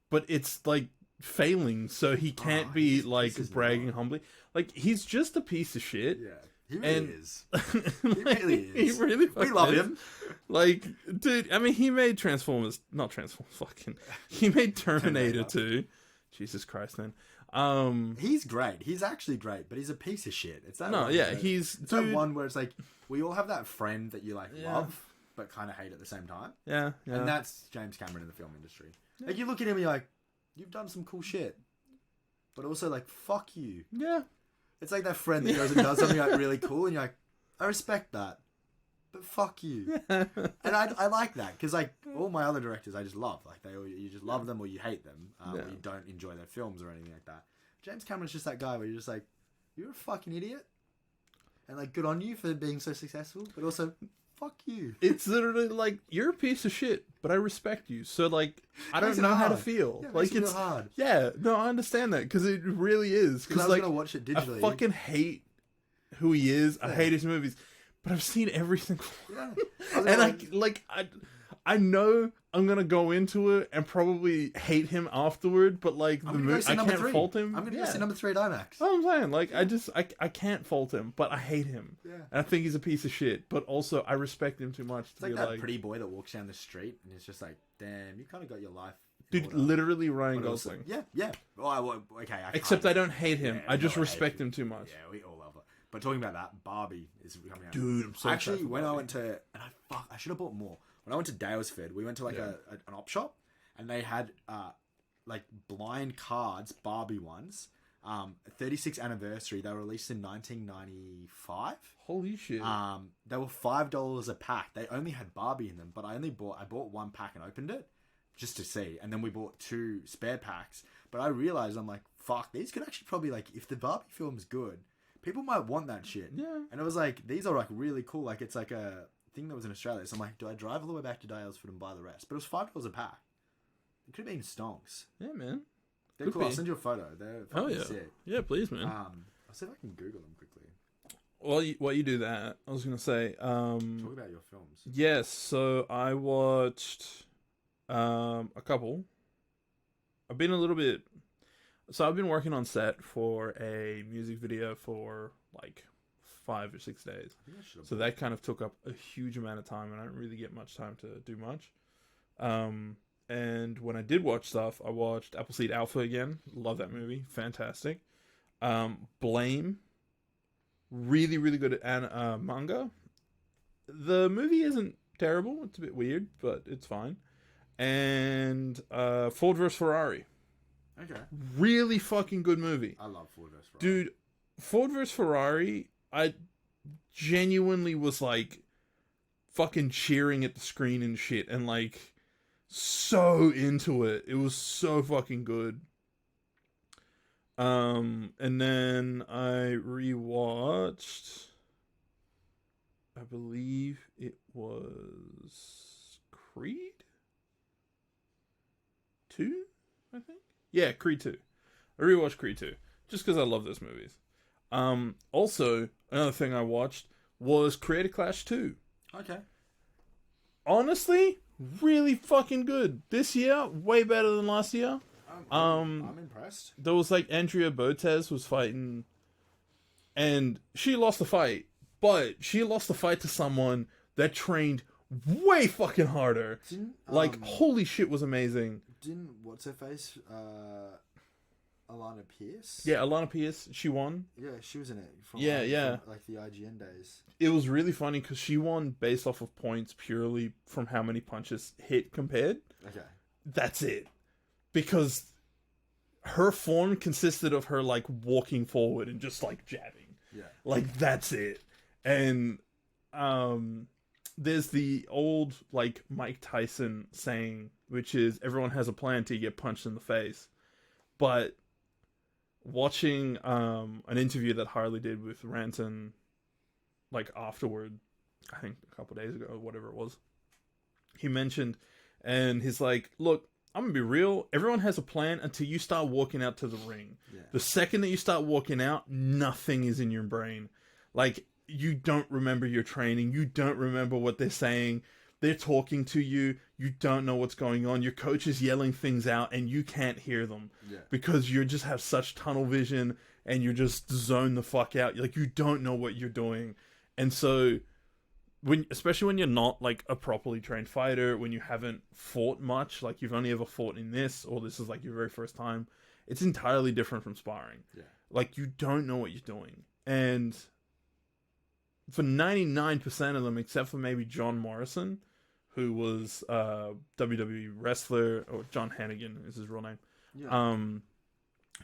but it's, like, failing, so he can't be, like, bragging humbly. Like, he's just a piece of shit. Yeah. He really is. He Like, really is. He really We love is. him. Like, dude, I mean, he made not Transformers, fucking, he made Terminator 2. Jesus Christ, man. He's great. He's actually great, but he's a piece of shit. It's that No, one yeah, where- he's, it's dude. that one where it's like, we all have that friend that you, like, Yeah. love, but kind of hate at the same time. Yeah, yeah. And that's James Cameron in the film industry. Like, you look at him and you're like, you've done some cool shit. But also, like, fuck you. Yeah. It's like that friend that goes and does something, like, really cool, and you're like, I respect that. But fuck you. And I like that, because, like, all my other directors I just love. Like, you just love them or you hate them. Or you don't enjoy their films or anything like that. James Cameron's just that guy where you're just like, you're a fucking idiot. And, like, good on you for being so successful, but also, fuck you. It's literally like, you're a piece of shit, but I respect you. So, like, I don't Makes it know how to hard. feel. Yeah, it like, makes it it's real hard. Yeah, no, I understand that, because it really is. Because I was like, going to watch it digitally. I fucking hate who he is. I hate his movies, but I've seen everything. Yeah. And I I know I'm gonna go into it and probably hate him afterward, but like the movie, I can't fault him. I'm gonna go see number 3 at IMAX. Oh, I'm saying, like, I can't fault him, but I hate him. Yeah. And I think he's a piece of shit, but also I respect him too much to It's like be that like pretty boy that walks down the street and it's just like, damn, you kind of got your life. dude, literally Ryan Gosling. Yeah. Oh, okay. Except I don't hate him. Yeah, I just no, I respect hate him too much. Yeah, we all love it. But talking about that, Barbie is coming out. Dude, I'm so actually, excited for when I Barbie. went to, and I should have bought more. When I went to Dalesford, we went to like an op shop, and they had like blind cards, Barbie ones. 36th anniversary. They were released in 1995. Holy shit. They were $5 a pack. They only had Barbie in them, but I bought one pack and opened it just to see, and then we bought 2 spare packs. But I realized, I'm like, fuck, these could actually probably, like, if the Barbie film's good, people might want that shit. Yeah. And it was like, these are like really cool. Like, it's like a thing that was in Australia. So I'm like, do I drive all the way back to Dalesford and buy the rest? But it was $5 a pack. It could have been stonks. Yeah, man. They're Could cool. be. I'll send you a photo. They're Oh fucking yeah. sick. Yeah, please, man. I'll see if I can Google them quickly. While you do that, I was gonna say, Talk about your films. yes. So I watched a couple. I've been a little bit. So I've been working on set for a music video for like 5 or 6 days. I think I should have So that kind of took up a huge amount of time, and I don't really get much time to do much. And when I did watch stuff, I watched Appleseed Alpha again. Love that movie. Fantastic. Blame. Really, really good manga. The movie isn't terrible. It's a bit weird, but it's fine. And Ford vs. Ferrari. Okay. Really fucking good movie. I love Ford vs. Ferrari. Dude, Ford vs. Ferrari, I genuinely was like fucking cheering at the screen and shit, and like so into it. It was so fucking good. And then I rewatched, I believe it was Creed 2, I think. Yeah, Creed 2. I rewatched Creed 2 just because I love those movies. Also, another thing I watched was Creator Clash 2. Okay. Honestly, really fucking good. This year, way better than last year. I'm impressed. There was like Andrea Botez was fighting, and she lost the fight, but she lost the fight to someone that trained way fucking harder. Like, holy shit, was amazing. Didn't what's her face? Alana Pierce. Yeah, Alana Pierce, she won. Yeah, she was in it. From, Yeah. From, like the IGN days. It was really funny because she won based off of points purely from how many punches hit compared. Okay. That's it. Because her form consisted of her like walking forward and just like jabbing. Yeah. Like that's it. And there's the old like Mike Tyson saying, which is everyone has a plan till you get punched in the face. But watching an interview that Harley did with Ranton like afterward, I think a couple days ago or whatever it was, he mentioned, and he's like, look, I'm gonna be real, everyone has a plan until you start walking out to the ring. Yeah. The second that you start walking out, nothing is in your brain. Like, you don't remember your training, you don't remember what they're saying, they're talking to you, you don't know what's going on, your coach is yelling things out and you can't hear them. Yeah. Because you just have such tunnel vision and you're just zone the fuck out. Like, you don't know what you're doing. And so especially when you're not like a properly trained fighter, when you haven't fought much, like you've only ever fought in this, or this is like your very first time, it's entirely different from sparring. Yeah. Like, you don't know what you're doing. And for 99% of them, except for maybe John Morrison, who was a WWE wrestler, or John Hannigan is his real name. Yeah.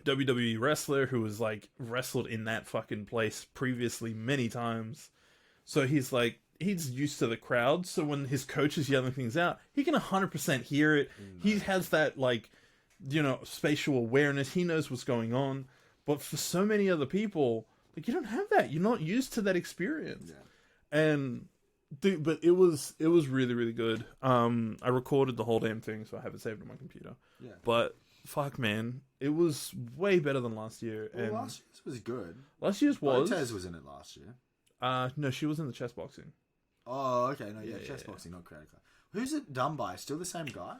WWE wrestler who was like wrestled in that fucking place previously many times. So he's like, he's used to the crowd. So when his coach is yelling things out, he can 100% hear it. He has that like, you know, spatial awareness. He knows what's going on. But for so many other people, like, you don't have that. You're not used to that experience. Yeah. And but it was really, really good. I recorded the whole damn thing, so I have it saved on my computer. Yeah. But fuck, man, it was way better than last year. Well, and last year's was good. last year's was. Botez was in it last year. No, she was in the chess boxing. Oh, okay. No, yeah, Yeah, chess yeah. boxing, not Creator Clash. Who's it done by? Still the same guy?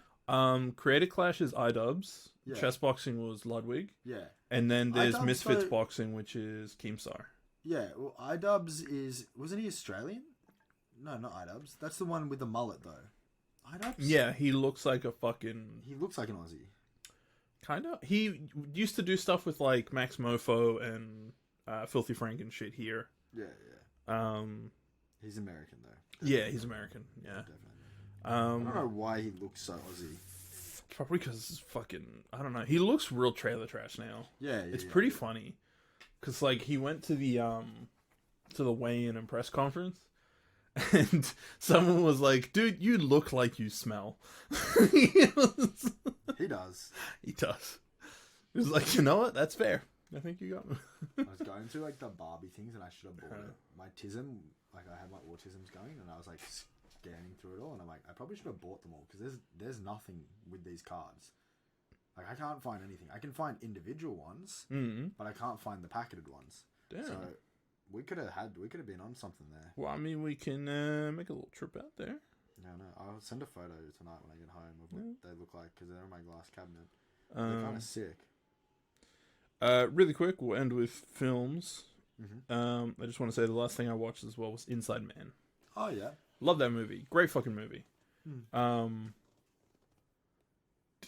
Creator Clash is iDubbbz. Yeah. Chess Boxing was Ludwig. Yeah. And then there's iDubbbz, Misfits though- Boxing, which is Keemstar. Yeah. Well, iDubbbz is... Wasn't he Australian? No, not iDubbbz. That's the one with the mullet, though. iDubbbz? Yeah, he looks like a fucking... He looks like an Aussie. Kind of. He used to do stuff with, like, Max Mofo and Filthy Frank and shit here. Yeah, yeah. He's American, though. Yeah, he's American. Yeah. Definitely. I don't Um, know why he looks so Aussie. probably because fucking... I don't know. He looks real trailer trash now. Yeah, yeah. It's yeah. pretty funny. Because, like, he went to the weigh-in and press conference. And someone was like, dude, you look like you smell. He does. He does. He was like, you know what? That's fair. I think you got me. I was going through like the Barbie things and I should have bought it. My tism, like I had my autisms going and I was like scanning through it all and I'm like, I probably should have bought them all because there's nothing with these cards. Like I can't find anything. I can find individual ones, but I can't find the packeted ones. Damn. So we could have been on something there. Well, I mean, we can make a little trip out there. No, I'll send a photo tonight when I get home of what they look like because they're in my glass cabinet. They're kind of sick. Really quick, we'll end with films. I just want to say the last thing I watched as well was Inside Man. Oh yeah, Love that movie. Great fucking movie.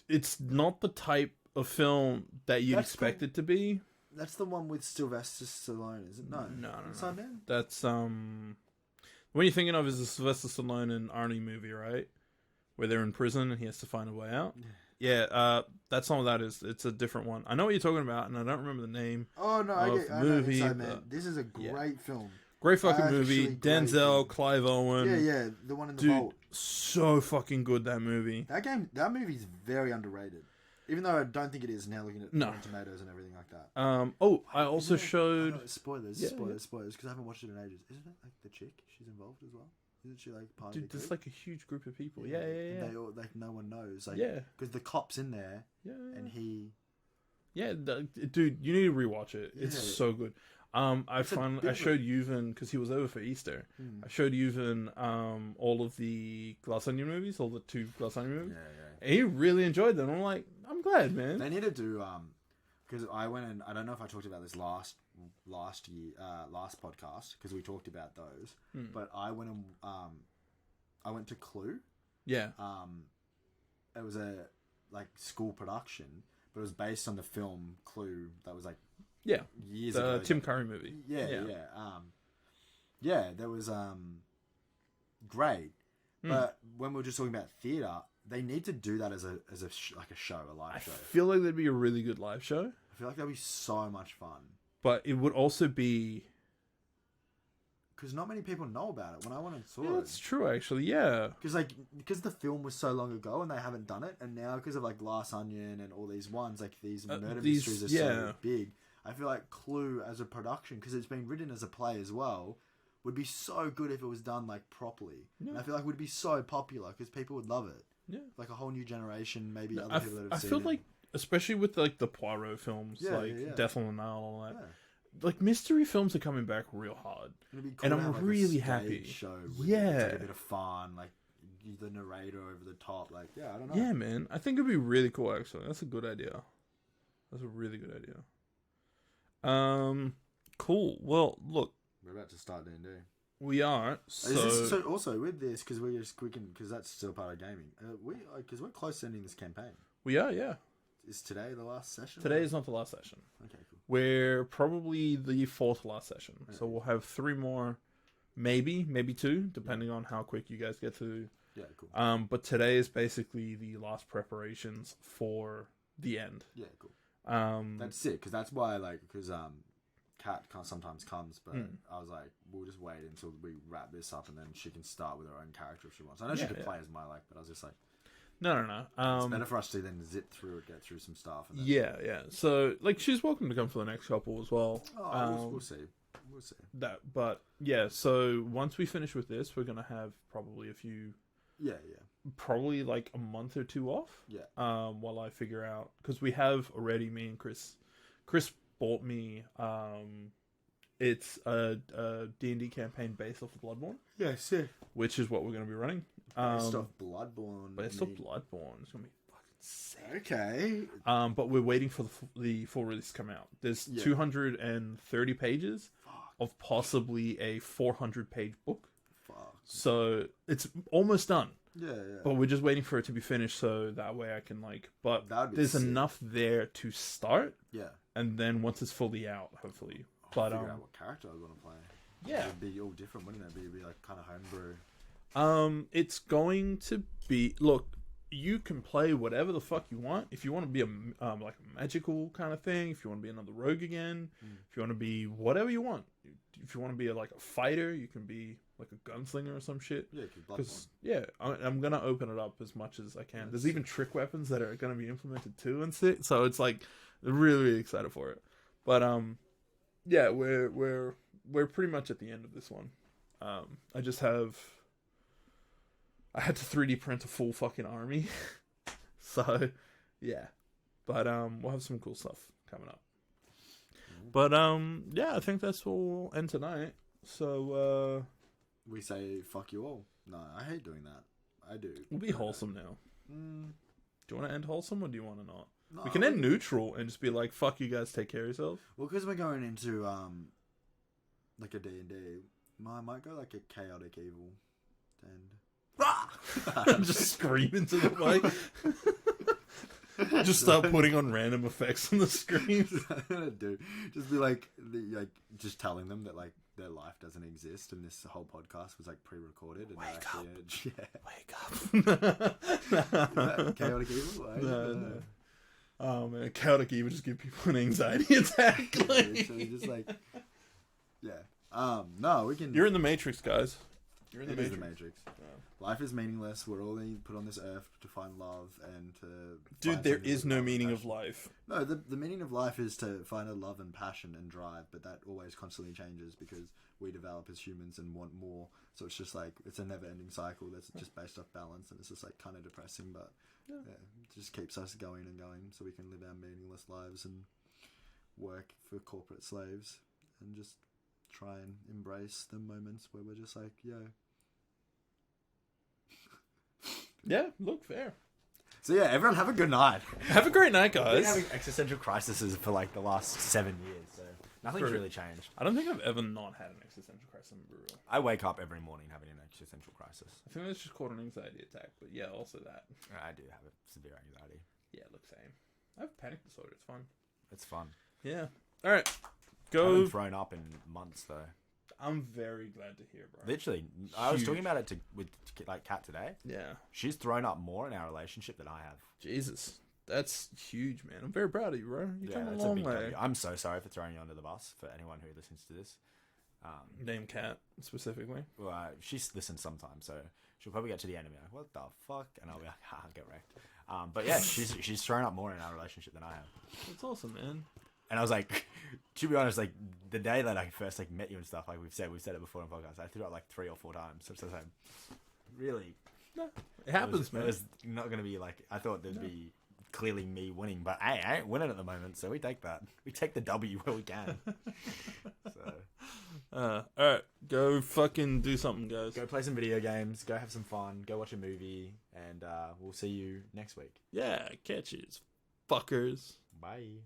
It's not the type of film that you'd expect it to be. that's the one with Sylvester Stallone, is it? No, Inside Man. That's when you're thinking of is the Sylvester Stallone and Arnie movie, right? Where they're in prison and he has to find a way out. Yeah, that's not what that is. It's a different one. I know what you're talking about, and I don't remember the name. Oh no, I know movie, Inside Man. This is a great film. Great fucking movie. Actually, great Denzel, film. Clive Owen. Yeah, the one in the Dude, vault. so fucking good, that movie. That movie's very underrated. Even though I don't think it is now, looking at Rotten Tomatoes and everything like that. I also showed... Spoilers, because I haven't watched it in ages. Isn't it like the chick? She's involved as well. Isn't she like part of Dude, the there's group? like a huge group of people. Yeah. And they all, like, no one knows. Like, Yeah. because the cop's in there. Yeah. And he. Yeah, dude, you need to rewatch it. It's Yeah. so good. I showed Yuvan because he was over for Easter. I showed Yuvan all of the Glass Onion movies, all the 2 Glass Onion movies. Yeah. And he really enjoyed them. I'm like, I'm glad, man. They need to do because I went and I don't know if I talked about this last podcast because we talked about those, but I went and I went to Clue. Yeah. It was a like school production, but it was based on the film Clue that was like years ago. The Tim Curry movie. Yeah. There was great, but when we were just talking about theater, they need to do that as a show, a live show. I feel like that'd be a really good live show. I feel like that'd be so much fun. But it would also be... Because not many people know about it. When I went and saw Yeah, it... that's true, actually, yeah. Because the film was so long ago and they haven't done it, and now because of like Glass Onion and all these ones, like these murder mysteries are so big, I feel like Clue as a production, because it's been written as a play as well, would be so good if it was done like properly. Yeah. And I feel like it would be so popular because people would love it. Yeah. Like a whole new generation, maybe other people that have seen it. I feel like, especially with like the Poirot films, Death on the Nile, all that. Yeah. Like mystery films are coming back real hard, cool, and I'm really happy. Show with like a bit of fun, like the narrator over the top. Like, I don't know. Yeah, man, I think it'd be really cool. Actually, that's a good idea. That's a really good idea. Cool. Well, look, we're about to start D&D. We are. So also with this, because because that's still part of gaming. Because we're close to ending this campaign. We are, yeah. Is today the last session? Today is not the last session. Okay, cool. We're probably the 4th last session. Okay. So we'll have 3 more, maybe 2, depending on how quick you guys get through. Yeah, cool. But today is basically the last preparations for the end. Yeah, cool. That's sick, because that's why, because Kat sometimes comes, but I was like, we'll just wait until we wrap this up, and then she can start with her own character if she wants. I know she could play as my but I was just like, no. It's better for us to then zip through it, get through some stuff. And then... Yeah. So, she's welcome to come for the next couple as well. Oh, we'll see. But yeah. So once we finish with this, we're gonna have probably a few. Yeah. Probably like a month or 2 off. Yeah. While I figure out, because we have already, me and Chris bought me. It's a D&D campaign based off of Bloodborne. Yeah, sick. Which is what we're going to be running. Based off Bloodborne. But it's still Bloodborne. It's gonna be fucking sick. Okay. But we're waiting for the full release to come out. There's 230 pages of possibly a 400-page book. Fuck. So it's almost done. Yeah. But we're just waiting for it to be finished so that way I can but That'd be there's sick. enough there to start. Yeah. And then once it's fully out, hopefully. I'll figure out what character I was gonna play. Yeah. It'd be all different, wouldn't it? It'd be like kind of homebrew. It's going to be, look, you can play whatever the fuck you want. If you want to be a like a magical kind of thing, if you want to be another rogue again, if you want to be whatever you want. If you want to be like a fighter, you can be like a gunslinger or some shit. Yeah, Because I'm gonna open it up as much as I can. There's even trick weapons that are gonna be implemented too and shit. So it's like really, really excited for it. But yeah, we're pretty much at the end of this one. I had to 3D print a full fucking army. So yeah. But we'll have some cool stuff coming up. But yeah, I think that's where we'll end tonight. So we say fuck you all. No, I hate doing that. I do. We'll be wholesome now. Do you want to end wholesome or do you want to not? No, We can end neutral and just be like, fuck you guys, take care of yourselves. Well, because we're going into like a D&D, I might go like a chaotic evil and Just scream into the mic. Just start putting on random effects on the screen. Dude, just be like just telling them that like their life doesn't exist and this whole podcast was like pre-recorded and Wake actually, up. Wake up. Chaotic evil? No. Oh man, chaotic evil just give people an anxiety attack. Literally just like no, we can. You're in the Matrix, guys. You're in It the is Matrix. the Matrix. Yeah. Life is meaningless. We're all put on this earth to find love and to. Dude, find there something is with no love and meaning of passion. life. No, the meaning of life is to find a love and passion and drive, but that always constantly changes because we develop as humans and want more. So it's just like it's a never-ending cycle that's just based off balance, and it's just like kind of depressing, but it just keeps us going and going, so we can live our meaningless lives and work for corporate slaves and just try and embrace the moments where we're just like, Yeah, look, fair. So yeah, everyone have a good night. Have a great night, I've been guys. having existential crises for like the last 7 years, so nothing's True. really changed. I don't think I've ever not had an existential crisis. I'm gonna be real. I wake up every morning having an existential crisis. I think that's just called an anxiety attack, but yeah, also that. I do have a severe anxiety. Yeah, look, same. I have panic disorder. It's fun. It's fun. Yeah. All right. I Go. haven't thrown up in months though. I'm very glad to hear, bro. Literally, I was Huge. talking about it with like Kat today. Yeah. She's thrown up more in our relationship than I have. Jesus. That's huge, man. I'm very proud of you, bro. You come a it's long big way. W. I'm so sorry for throwing you under the bus for anyone who listens to this. Name Cat, specifically. Well, she's listened sometimes, so she'll probably get to the end and be like, "What the fuck?" And I'll be like, "Ha, get wrecked." But yeah, she's thrown up more in our relationship than I have. That's awesome, man. And I was like, to be honest, like the day that I first like met you and stuff, like we've said it before in podcasts, I threw up like 3 or 4 times. So it's just like, really, No, it happens, man. It was not gonna be like I thought there'd be clearly me winning, but hey, I ain't winning at the moment, so we take that. We take the W where we can. So All right, go fucking do something, guys. go play some video games, go have some fun, go watch a movie, and we'll see you next week. Yeah, catches, fuckers. Bye.